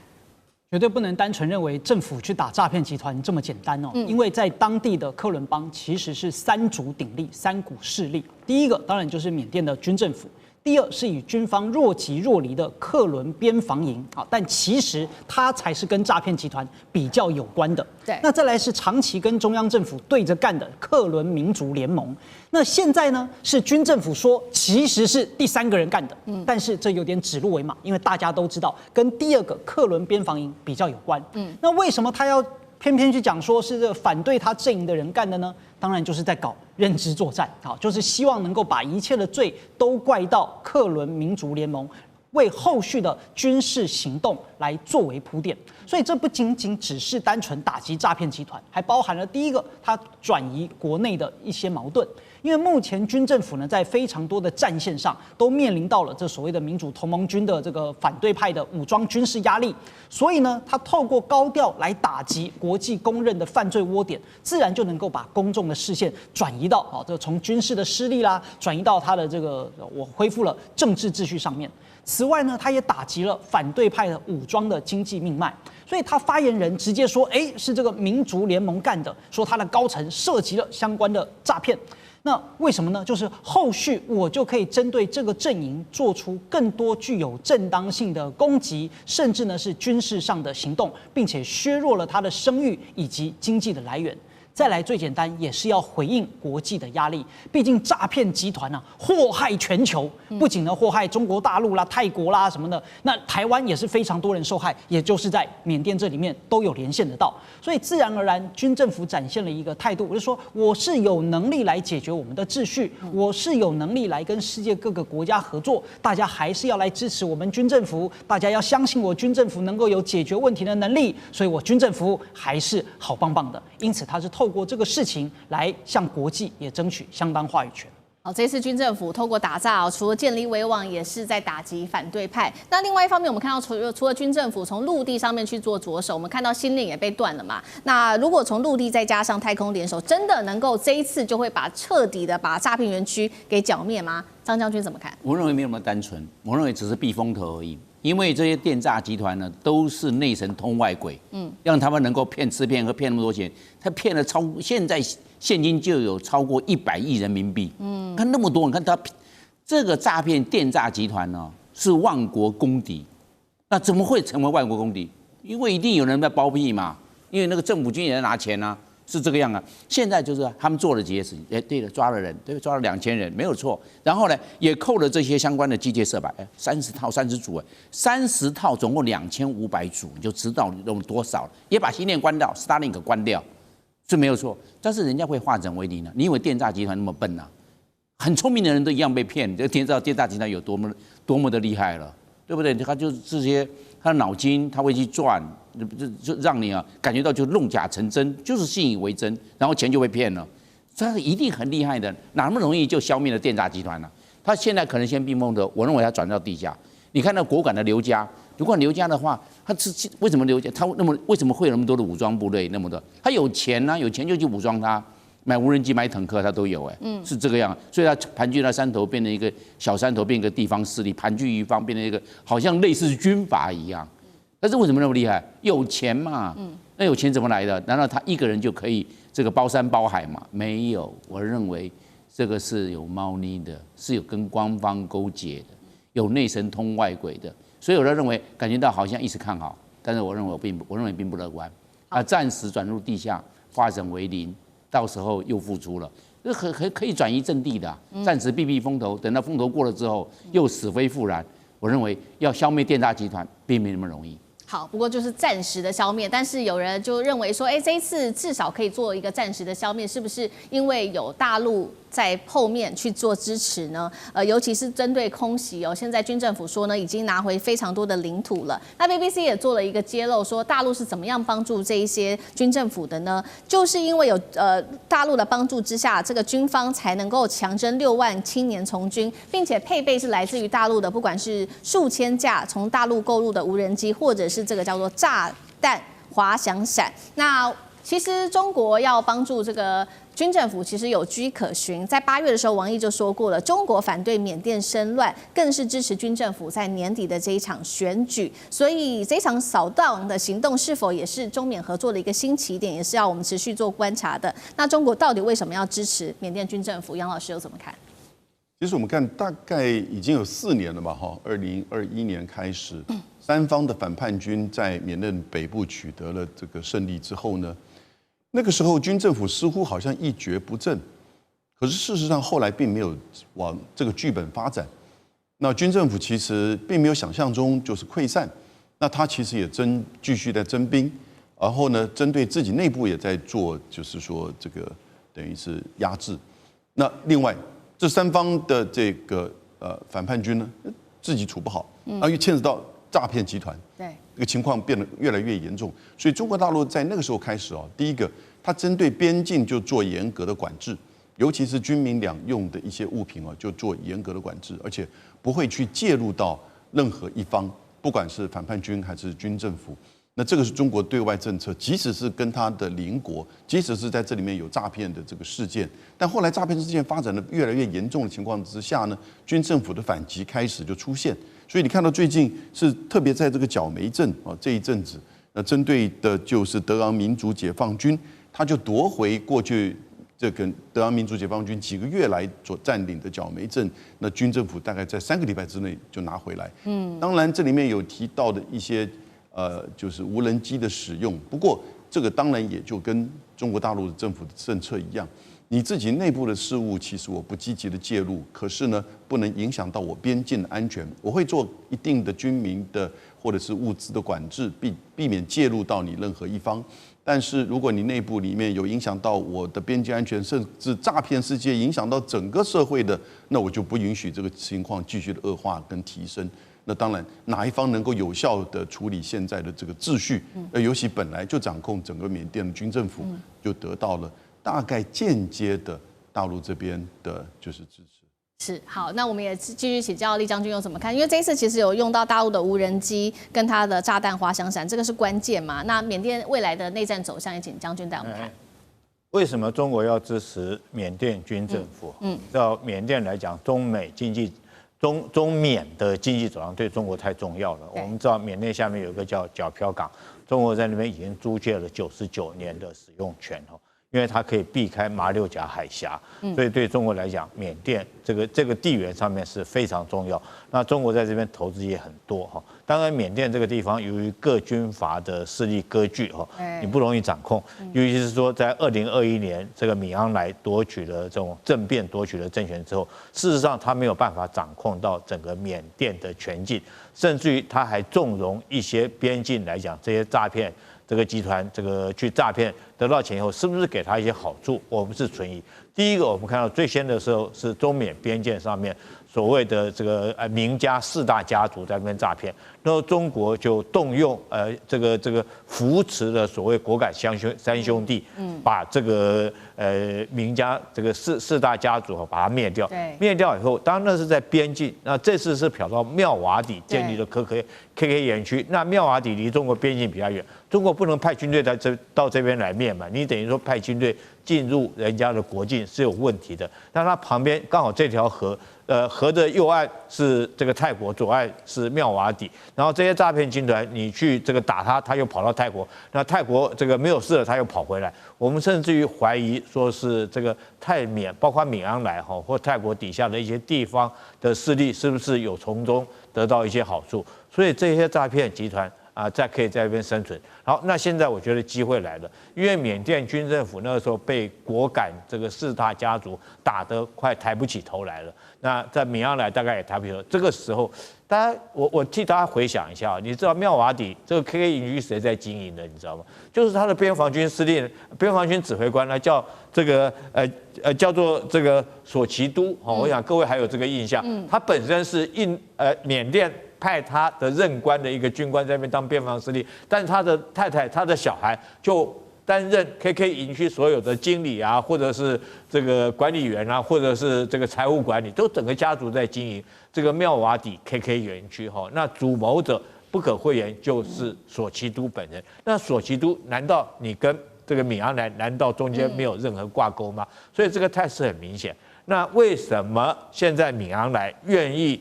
绝对不能单纯认为政府去打诈骗集团这么简单哦，因为在当地的克伦邦其实是3足鼎立、3股势力。第一个当然就是缅甸的军政府，第二是与军方若即若离的克伦边防营啊，但其实它才是跟诈骗集团比较有关的。对，那再来是长期跟中央政府对着干的克伦民族联盟。那现在呢，是军政府说其实是第3个人干的，但是这有点指鹿为马，因为大家都知道跟第2个克伦边防营比较有关。那为什么他要偏偏去讲说是这反对他阵营的人干的呢？当然就是在搞认知作战，好，就是希望能够把一切的罪都怪到克伦民族联盟，为后续的军事行动来作为铺垫。所以这不仅仅只是单纯打击诈骗集团，还包含了第一个，它转移国内的一些矛盾；因为目前军政府呢，在非常多的战线上都面临到了这所谓的民主同盟军的这个反对派的武装军事压力，所以呢，他透过高调来打击国际公认的犯罪窝点，自然就能够把公众的视线转移到这从军事的失利啦，转移到他的这个我恢复了政治秩序上面。此外呢，他也打击了反对派的武装的经济命脉，所以他发言人直接说，是这个民族联盟干的，说他的高层涉及了相关的诈骗。那为什么呢？就是后续我就可以针对这个阵营做出更多具有正当性的攻击，甚至呢是军事上的行动，并且削弱了他的声誉以及经济的来源。再来最简单，也是要回应国际的压力。毕竟诈骗集团啊，祸害全球，不仅呢祸害中国大陆啦、泰国啦什么的，那台湾也是非常多人受害，也就是在缅甸这里面都有连线得到。所以自然而然，军政府展现了一个态度，就是说我是有能力来解决我们的秩序，我是有能力来跟世界各个国家合作，大家还是要来支持我们军政府，大家要相信我军政府能够有解决问题的能力，所以我军政府还是好棒棒的。因此，他是透过这个事情来向国际也争取相当话语权。这次军政府透过打诈除了建立威望，也是在打击反对派。那另外一方面，我们看到除了军政府从陆地上面去做着手，我们看到星链也被断了嘛。那如果从陆地再加上太空联手，真的能够这一次就会彻底的把诈骗园区给剿灭吗？张将军怎么看？我认为没有那么单纯，我认为只是避风头而已。因为这些电诈集团呢，都是内神通外鬼，让他们能够骗吃骗喝骗那么多钱，他骗了现在现金就有超过100亿人民币，看那么多，你看他这个诈骗电诈集团呢是万国公敌，那怎么会成为万国公敌？因为一定有人在包庇嘛，因为那个政府军也在拿钱啊。是这个样啊！现在就是他们做了这些事情，对了，抓了人，对，抓了2000人，没有错。然后呢，也扣了这些相关的机械设备，30套30组，30套总共2500组，你就知道有多少了。也把星链关掉 ，Starlink 关掉，是没有错。但是人家会化整为零呢？你以为电诈集团那么笨啊？很聪明的人都一样被骗，你就知道电诈集团有多么的厉害了，对不对？他就这些，他的脑筋他会去转。就让你感觉到就弄假成真，就是信以为真，然后钱就被骗了。他一定很厉害的，哪那么容易就消灭了电诈集团呢？他现在可能先避风头，我认为他转到地下。你看那果敢的刘家，如果刘家的话，他为什么刘家他为什么会有那么多的武装部队那么多？他有钱啊，有钱就去武装他，买无人机、买坦克他都有是这个样。所以他盘踞在山头，变成一个小山头，变成一个地方势力，盘踞一方，变成一个好像类似军阀一样。但是为什么那么厉害？有钱嘛，那有钱怎么来的？难道他一个人就可以这个包山包海吗？没有，我认为这个是有猫腻的，是有跟官方勾结的，有内神通外鬼的。所以我认为感觉到好像一直看好，但是我认为并不乐观。暂时转入地下，化整为零，到时候又复出了，这可以转移阵地的，暂时避风头，等到风头过了之后又死灰复燃。我认为要消灭电诈集团并没那么容易。好，不过就是暂时的消灭，但是有人就认为说，这一次至少可以做一个暂时的消灭，是不是因为有大陆在后面去做支持呢？尤其是针对空袭现在军政府说呢，已经拿回非常多的领土了。那 BBC 也做了一个揭露，说大陆是怎么样帮助这一些军政府的呢？就是因为有大陆的帮助之下，这个军方才能够强征6万青年从军，并且配备是来自于大陆的，不管是数千架从大陆购入的无人机，或者是这个叫做炸弹滑翔伞。那其实中国要帮助这个军政府，其实有迹可循。在8月的时候，王毅就说过了，中国反对缅甸生乱，更是支持军政府在年底的这一场选举。所以这场扫荡的行动是否也是中缅合作的一个新起点，也是要我们持续做观察的。那中国到底为什么要支持缅甸军政府？杨老师又怎么看？其实我们看大概已经有4年了吧，2021年开始，三方的反叛军在缅甸北部取得了这个胜利之后呢，那个时候军政府似乎好像一蹶不振，可是事实上后来并没有往这个剧本发展。那军政府其实并没有想象中就是溃散，那他其实也继续在征兵，然后呢，针对自己内部也在做，就是说这个等于是压制。那另外这三方的这个反叛军呢，自己处不好，又牵扯到诈骗集团，对这个情况变得越来越严重。所以中国大陆在那个时候开始第一个，它针对边境就做严格的管制，尤其是军民两用的一些物品就做严格的管制，而且不会去介入到任何一方，不管是反叛军还是军政府。那这个是中国对外政策，即使是跟他的邻国，即使是在这里面有诈骗的这个事件，但后来诈骗事件发展的越来越严重的情况之下呢，军政府的反击开始就出现。所以你看到最近是特别在这个角梅镇这一阵子，针对的就是德昂民族解放军，他就夺回过去这个德昂民族解放军几个月来所占领的角梅镇，那军政府大概在3个礼拜之内就拿回来。当然这里面有提到的一些就是无人机的使用，不过这个当然也就跟中国大陆的政府的政策一样，你自己内部的事务其实我不积极的介入，可是呢不能影响到我边境的安全，我会做一定的军民的或者是物资的管制，避免介入到你任何一方。但是如果你内部里面有影响到我的边境安全，甚至诈骗事件影响到整个社会的，那我就不允许这个情况继续的恶化跟提升。那当然，哪一方能够有效的处理现在的这个秩序，尤其本来就掌控整个缅甸的军政府，就得到了大概间接的大陆这边的就是支持。是好，那我们也继续请教厉将军有怎么看？因为这一次其实有用到大陆的无人机跟它的炸弹滑翔伞，这个是关键嘛？那缅甸未来的内战走向，也请将军带我们看。为什么中国要支持缅甸军政府？到缅甸来讲，中缅的经济走向对中国太重要了。我们知道缅甸下面有一个叫皎漂港，中国在那边已经租借了99年的使用权因为它可以避开马六甲海峡，所以对中国来讲，缅甸这个地缘上面是非常重要。那中国在这边投资也很多当然，缅甸这个地方由于各军阀的势力割据你不容易掌控。尤其是说，在2021年这个米昂莱夺取了这种政变夺取了政权之后，事实上他没有办法掌控到整个缅甸的全境，甚至于他还纵容一些边境来讲这些诈骗。这个集团去诈骗得到钱以后，是不是给他一些好处？我们是存疑。第一个，我们看到最先的时候是中缅边界上面所谓的这个名家4大家族在那边诈骗，然后中国就动用这个扶持的所谓果敢三兄弟，把这个名家这个四大家族把它灭掉。灭掉以后，当然那是在边境，那这次是跑到妙瓦底建立了KK 园区。那妙瓦底离中国边境比较远，中国不能派军队到这边来灭嘛，你等于说派军队进入人家的国境是有问题的。那它旁边刚好这条河。河的右岸是这个泰国，左岸是妙瓦底。然后这些诈骗集团，你去这个打他，他又跑到泰国。那泰国这个没有事了，他又跑回来。我们甚至于怀疑说是这个泰缅，包括闽安来或泰国底下的一些地方的势力，是不是有从中得到一些好处？所以这些诈骗集团。可以在那边生存。好，那现在我觉得机会来了，因为缅甸军政府那个时候被果敢这个4大家族打得快抬不起头来了。那在米昂莱大概也抬不起头。这个时候，大家我替大家回想一下，你知道妙瓦底这个 KK 营区谁在经营的？你知道吗？就是他的边防军司令、边防军指挥官，他叫这个叫做这个索奇都。我想各位还有这个印象。他本身是缅甸。派他的任官的一个军官在那边当边防司令，但他的太太、他的小孩就担任 KK 营区所有的经理啊，或者是这个管理员啊，或者是这个财务管理，都整个家族在经营这个妙瓦底 KK 园区那主谋者不可讳言就是索奇都本人。那索奇都难道你跟这个闽安来难道中间没有任何挂钩吗？所以这个态势很明显。那为什么现在闽安来愿意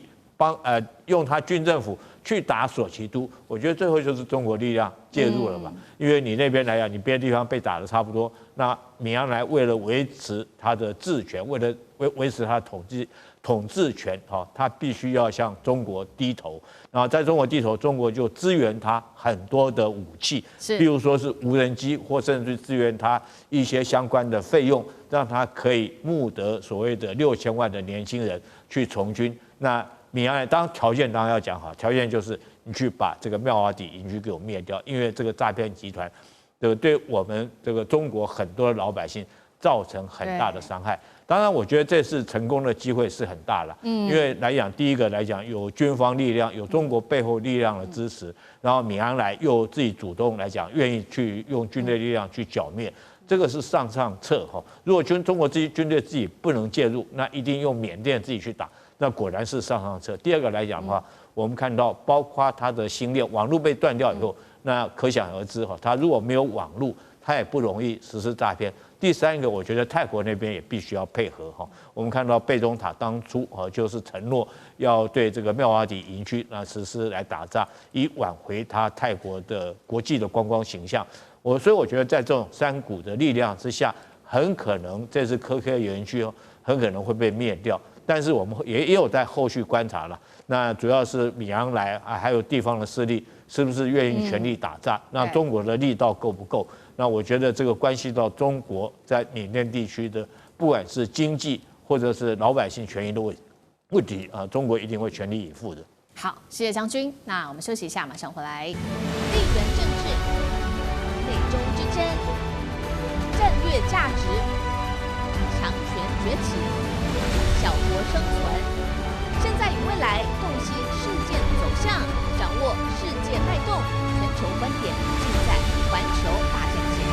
用他军政府去打索奇都？我觉得最后就是中国力量介入了嘛，因为你那边来讲，你别的地方被打得差不多，那闽安来为了维持他的治权，为了维持他的统治权，他必须要向中国低头。然后在中国低头，中国就支援他很多的武器，比如说是无人机，或甚至支援他一些相关的费用，让他可以募得所谓的6000万的年轻人去从军。那闽安来条件当然要讲好，条件就是你去把这个妙瓦底营区给我灭掉，因为这个诈骗集团，对我们这个中国很多的老百姓造成很大的伤害。当然，我觉得这次成功的机会是很大了，因为来讲，第一个来讲有军方力量，有中国背后力量的支持，然后闽安来又自己主动来讲，愿意去用军队力量去剿灭。这个是上策哈。如果中国军队自己不能介入，那一定用缅甸自己去打，那果然是上策。第二个来讲的话，我们看到包括它的星链网络被断掉以后，那可想而知哈，它如果没有网络，它也不容易实施诈骗。第三个，我觉得泰国那边也必须要配合哈。我们看到贝中塔当初就是承诺要对这个妙瓦底营区实施来打诈，以挽回它泰国的国际的观光形象。所以我觉得在这种三股的力量之下，很可能这次科科园区很可能会被灭掉。但是我们也有在后续观察了，那主要是米昂莱还有地方的势力是不是愿意全力打诈？那中国的力道够不够？那我觉得这个关系到中国在缅甸地区的不管是经济或者是老百姓权益的问题中国一定会全力以赴的。好，谢谢将军。那我们休息一下，马上回来。地缘政治、内中之争、战略价值、强权崛起、小国生存。现在与未来洞悉事件走向，掌握世界脉动，全球观点尽在环球大战线。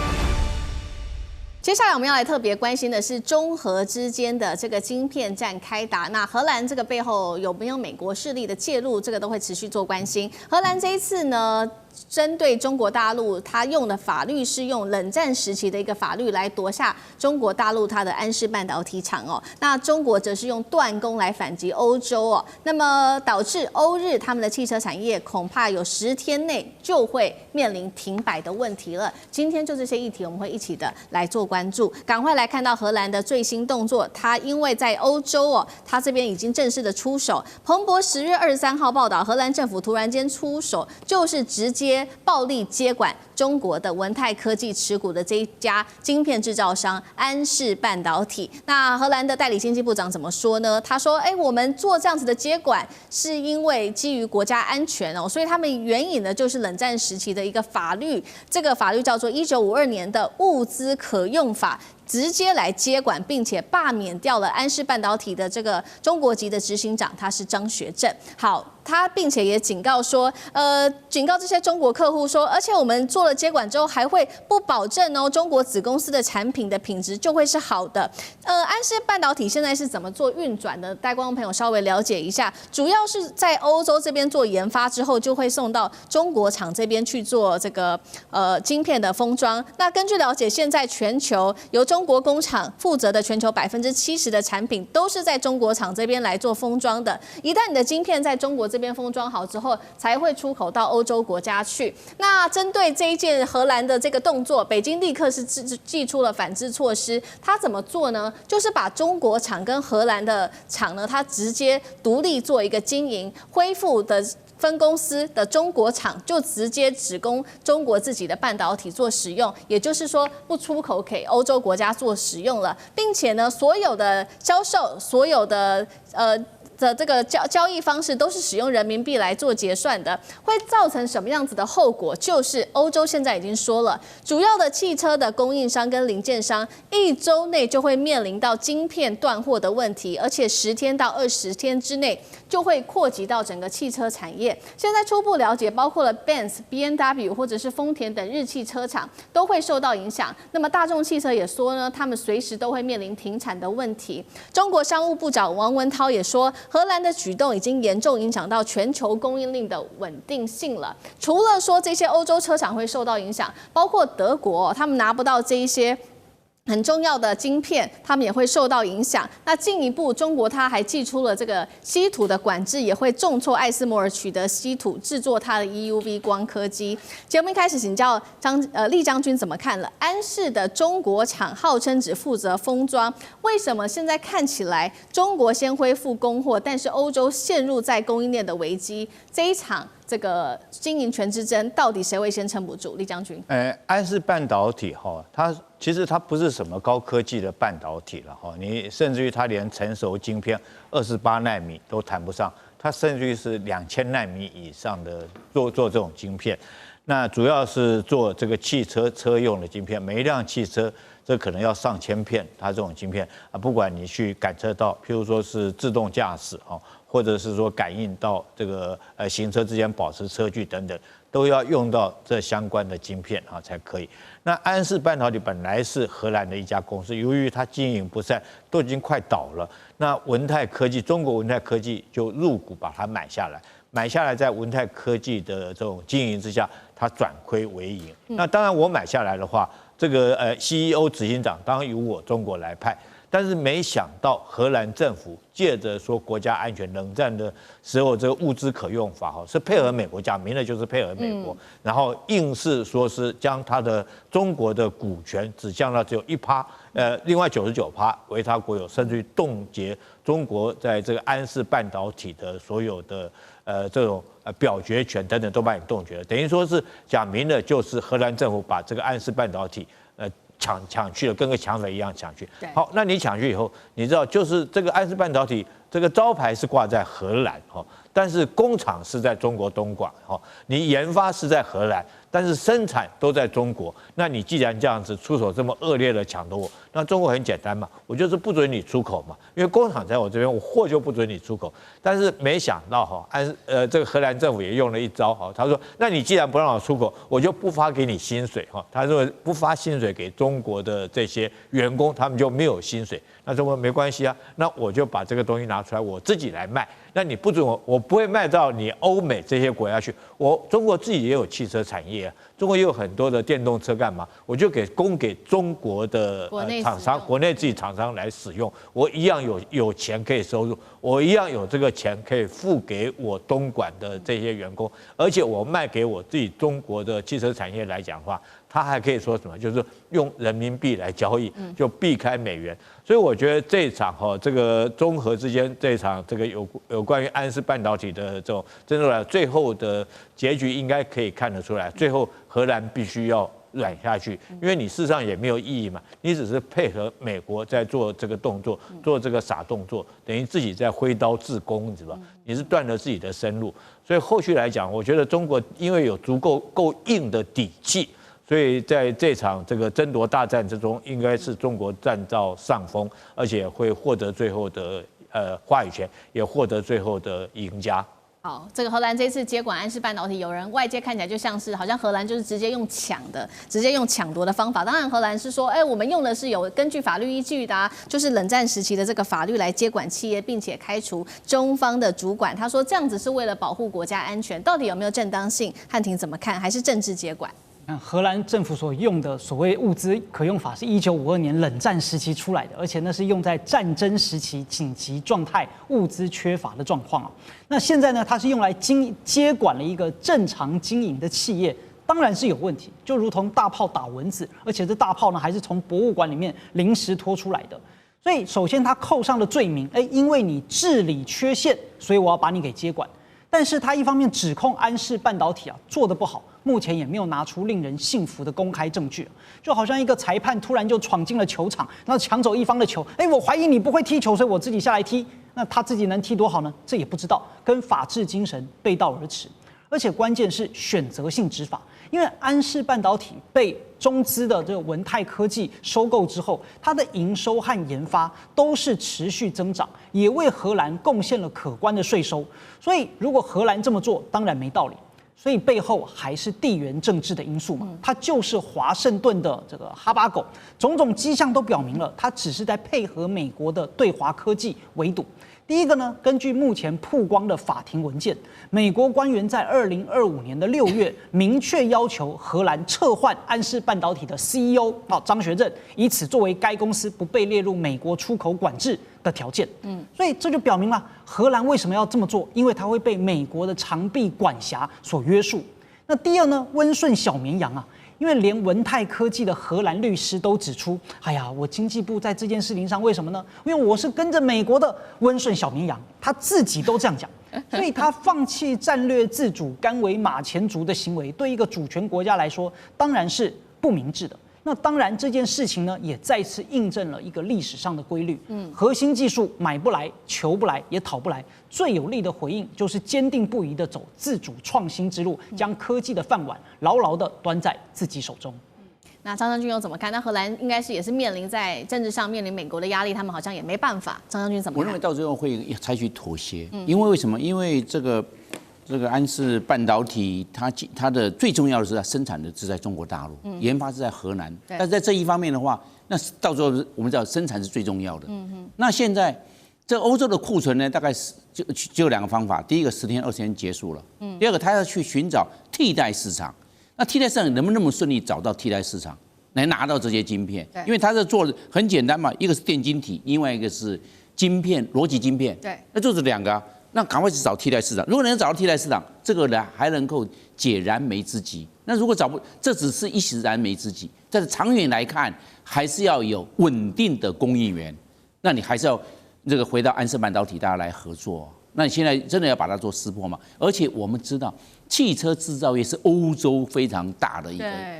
接下来我们要来特别关心的是中荷之间的这个晶片战开打。那荷兰这个背后有没有美国势力的介入，这个都会持续做关心。荷兰这一次呢，针对中国大陆，他用的法律是用冷战时期的一个法律来夺下中国大陆它的安氏半导体厂哦。那中国则是用断供来反击欧洲哦。那么导致欧日他们的汽车产业恐怕有10天内就会面临停摆的问题了。今天就这些议题，我们会一起的来做关注。赶快来看到荷兰的最新动作，他因为在欧洲哦，他这边已经正式的出手。彭博10月23号报道，荷兰政府突然间出手，就是直接暴力接管中国的文泰科技持股的这一家晶片制造商安氏半导体。那荷兰的代理经济部长怎么说呢？他说：“我们做这样子的接管，是因为基于国家安全哦，所以他们援引的就是冷战时期的一个法律，这个法律叫做1952年的物资可用法。”直接来接管，并且罢免掉了安氏半导体的这个中国籍的执行长，他是张学正。好，他并且也警告说，警告这些中国客户说，而且我们做了接管之后，还会不保证哦，中国子公司的产品的品质就会是好的。安氏半导体现在是怎么做运转的？带观众朋友稍微了解一下，主要是在欧洲这边做研发之后，就会送到中国厂这边去做这个晶片的封装。那根据了解，现在全球由中国工厂负责的全球70%的产品都是在中国厂这边来做封装的。一旦你的晶片在中国这边封装好之后，才会出口到欧洲国家去。那针对这一件荷兰的这个动作，北京立刻是祭出了反制措施。它怎么做呢？就是把中国厂跟荷兰的厂呢，它直接独立做一个经营，恢复的分公司的中国厂就直接只供中国自己的半导体做使用，也就是说不出口给欧洲国家做使用了，并且呢，所有的销售，所有的这个交易方式都是使用人民币来做结算的，会造成什么样子的后果？就是欧洲现在已经说了，主要的汽车的供应商跟零件商1周内就会面临到晶片断货的问题，而且10天到20天之内就会扩及到整个汽车产业。现在初步了解，包括了 Benz、BMW 或者是丰田等日系车厂都会受到影响。那么大众汽车也说呢，他们随时都会面临停产的问题。中国商务部长王文涛也说，荷兰的举动已经严重影响到全球供应链的稳定性了。除了说这些欧洲车厂会受到影响，包括德国，他们拿不到这一些很重要的晶片，他们也会受到影响。那进一步，中国它还祭出了这个稀土的管制，也会重挫艾斯摩尔取得稀土制作它的 EUV 光刻机。节目一开始，请教厉将军怎么看了？安氏的中国厂号称只负责封装，为什么现在看起来中国先恢复供货，但是欧洲陷入在供应链的危机？这一场这个经营权之争，到底谁会先撑不住？厉将军，安氏半导体它其实它不是什么高科技的半导体了你甚至于它连成熟晶片28奈米都谈不上，它甚至于是2000奈米以上的做这种晶片。那主要是做这个汽车车用的晶片，每一辆汽车这可能要上千片，它这种晶片啊，不管你去感测到，譬如说是自动驾驶啊，或者是说感应到这个行车之间保持车距等等，都要用到这相关的晶片啊才可以。那安氏半导体本来是荷兰的一家公司，由于它经营不善，都已经快倒了。那文泰科技，中国文泰科技就入股把它买下来。买下来，在文泰科技的这种经营之下，它转亏为盈。那当然，我买下来的话，这个CEO 执行长当然由我中国来派。但是没想到荷兰政府借着说国家安全，冷战的时候这个物资可用法是配合美国，讲明了就是配合美国，然后硬是说是将他的中国的股权只降到只有1%，另外99%为他国有，甚至于冻结中国在这个安氏半导体的所有的这种表决权等等都把你冻结了，等于说是讲明了就是荷兰政府把这个安氏半导体抢去了，跟个抢匪一样抢去。好，那你抢去以后，你知道就是这个安氏半导体这个招牌是挂在荷兰但是工厂是在中国东莞你研发是在荷兰，但是生产都在中国。那你既然这样子出手这么恶劣的抢夺我，那中国很简单嘛，我就是不准你出口嘛，因为工厂在我这边，我货就不准你出口。但是没想到这个荷兰政府也用了一招他说，那你既然不让我出口，我就不发给你薪水他说不发薪水给中国的这些员工，他们就没有薪水。那中国没关系啊，那我就把这个东西拿出来，我自己来卖。那你不准我不会卖到你欧美这些国家去。我中国自己也有汽车产业中国也有很多的电动车，干嘛？我就供给中国的厂商，国内自己厂商来使用。我一样有钱可以收入，我一样有这个钱可以付给我东莞的这些员工，而且我卖给我自己中国的汽车产业来讲的话，它还可以说什么？就是用人民币来交易，就避开美元。所以我觉得这一场这个中荷之间这一场这个有关于安氏半导体的这种争论，最后的结局应该可以看得出来，最后荷兰必须要软下去，因为你事实上也没有意义嘛，你只是配合美国在做这个动作，做这个傻动作，等于自己在挥刀自宫，你知道吧？你是断了自己的生路。所以后续来讲，我觉得中国因为有足够硬的底气。所以在这场这个争夺大战之中，应该是中国占到上风，而且会获得最后的话语权，也获得最后的赢家。好，这个荷兰这次接管安氏半导体，有人外界看起来就像是好像荷兰就是直接用抢夺的方法。当然，荷兰是说，我们用的是有根据法律依据的就是冷战时期的这个法律来接管企业，并且开除中方的主管。他说这样子是为了保护国家安全，到底有没有正当性？汉庭怎么看？还是政治接管？荷兰政府所用的所谓物资可用法是1952年冷战时期出来的，而且那是用在战争时期紧急状态、物资缺乏的状况那现在呢，它是用来接管了一个正常经营的企业，当然是有问题，就如同大炮打蚊子，而且这大炮呢还是从博物馆里面临时拖出来的。所以首先他扣上了罪名，因为你治理缺陷，所以我要把你给接管。但是他一方面指控安氏半导体做得不好，目前也没有拿出令人信服的公开证据，就好像一个裁判突然就闯进了球场，然后抢走一方的球，我怀疑你不会踢球，所以我自己下来踢，那他自己能踢多好呢？这也不知道，跟法治精神背道而驰。而且关键是选择性执法，因为安氏半导体被中资的这个文泰科技收购之后，它的营收和研发都是持续增长，也为荷兰贡献了可观的税收。所以如果荷兰这么做，当然没道理。所以背后还是地缘政治的因素嘛，它就是华盛顿的这个哈巴狗，种种迹象都表明了，它只是在配合美国的对华科技围堵。第一个呢，根据目前曝光的法庭文件，美国官员在2025年的6月明确要求荷兰撤换安氏半导体的 CEO 张学正，以此作为该公司不被列入美国出口管制的条件。所以这就表明了荷兰为什么要这么做，因为它会被美国的长臂管辖所约束。那第二呢，温顺小绵羊因为连文泰科技的荷兰律师都指出，我经济部在这件事情上为什么呢？因为我是跟着美国的温顺小绵羊，他自己都这样讲，所以他放弃战略自主、甘为马前卒的行为，对一个主权国家来说当然是不明智的。那当然这件事情呢，也再次印证了一个历史上的规律，核心技术买不来、求不来、也讨不来，最有力的回应就是坚定不移的走自主创新之路，将科技的饭碗牢牢的端在自己手中。那张将军又怎么看？那荷兰应该是也是面临在政治上面临美国的压力，他们好像也没办法。张将军怎么看？我认为到最后会采取妥协，因为为什么？因为这个安氏半导体，它的最重要的是它生产的是在中国大陆，研发是在荷兰。但是在这一方面的话，那到最后我们知道生产是最重要的。那现在这欧洲的库存呢，大概就有2个方法：第一个10天、20天结束了；第二个，他要去寻找替代市场。那替代市场能不能那么顺利找到替代市场，来拿到这些晶片？因为它是做的很简单嘛，一个是电晶体，另外一个是晶片，逻辑晶片。对，那就是2个啊。那赶快去找替代市场。如果能找到替代市场，这个呢还能够解燃眉之急。那如果找不，这只是一时燃眉之急。但是长远来看，还是要有稳定的供应源。那你还是要这个回到安氏半导体，大家来合作。那你现在真的要把它做撕破吗？而且我们知道，汽车制造业是欧洲非常大的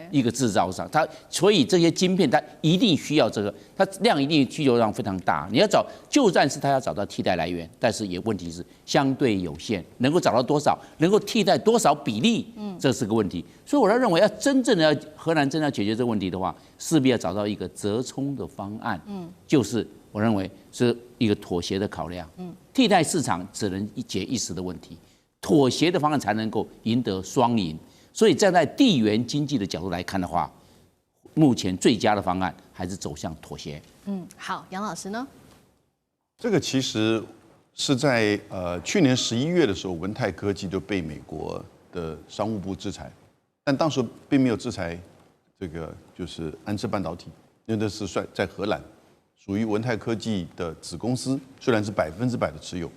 一个制造商，所以这些晶片它一定需要这个，它量一定需求量非常大。你要找，就算是它要找到替代来源，但是也问题是相对有限，能够找到多少，能够替代多少比例，这是个问题。所以我认为，要真正的荷兰真的要解决这个问题的话，势必要找到一个折冲的方案，就是我认为是一个妥协的考量，替代市场只能解一时的问题。妥协的方案才能够赢得双赢，所以站在地缘经济的角度来看的话，目前最佳的方案还是走向妥协。好，杨老师呢？这个其实是在去年11月的时候，文泰科技就被美国的商务部制裁，但当时并没有制裁这个就是安氏半导体，因为这是在荷兰，属于文泰科技的子公司，虽然是100%的持有。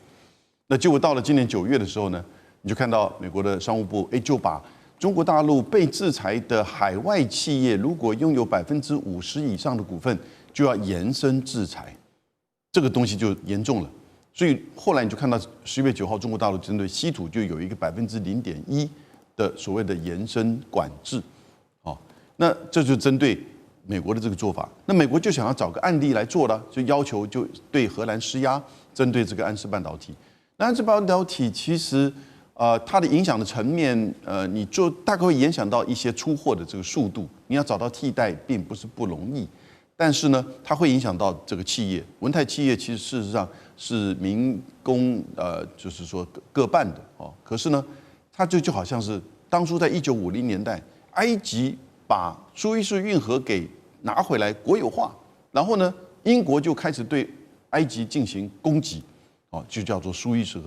那结果到了今年9月的时候呢，你就看到美国的商务部就把中国大陆被制裁的海外企业，如果拥有50%以上的股份，就要延伸制裁，这个东西就严重了。所以后来你就看到10月9号，中国大陆针对稀土就有一个0.1%的所谓的延伸管制，那这就针对美国的这个做法。那美国就想要找个案例来做了，就要求就对荷兰施压，针对这个安氏半导体。那安氏半导体其实，它的影响的层面，你就大概会影响到一些出货的这个速度。你要找到替代，并不是不容易，但是呢，它会影响到这个企业。文泰企业其实事实上是民工，就是说各半的哦。可是呢，它就好像是当初在1950年代，埃及把苏伊士运河给拿回来国有化，然后呢，英国就开始对埃及进行攻击。就叫做苏伊士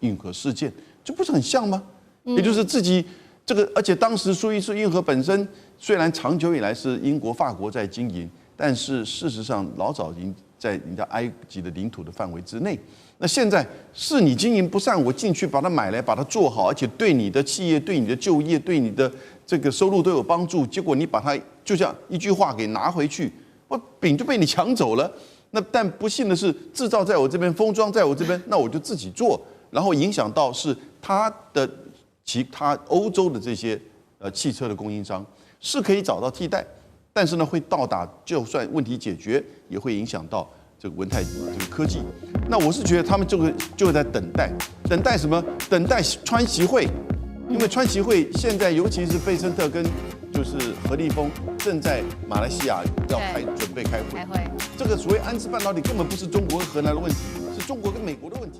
运河事件，这不是很像吗？也就是自己这个，而且当时苏伊士运河本身虽然长久以来是英国、法国在经营，但是事实上老早已经在人家埃及的领土的范围之内。那现在是你经营不善，我进去把它买来，把它做好，而且对你的企业、对你的就业、对你的这个收入都有帮助。结果你把它就像一句话给拿回去，饼就被你抢走了。那但不幸的是，制造在我这边，封装在我这边，那我就自己做，然后影响到是其他欧洲的这些汽车的供应商是可以找到替代，但是呢会到达，就算问题解决，也会影响到这个文泰这个科技。那我是觉得他们就在等待什么？等待川习会，因为川习会现在尤其是费森特跟就是何立峰正在马来西亚要准备开会。这个所谓安氏半导体根本不是中国跟荷兰的问题，是中国跟美国的问题。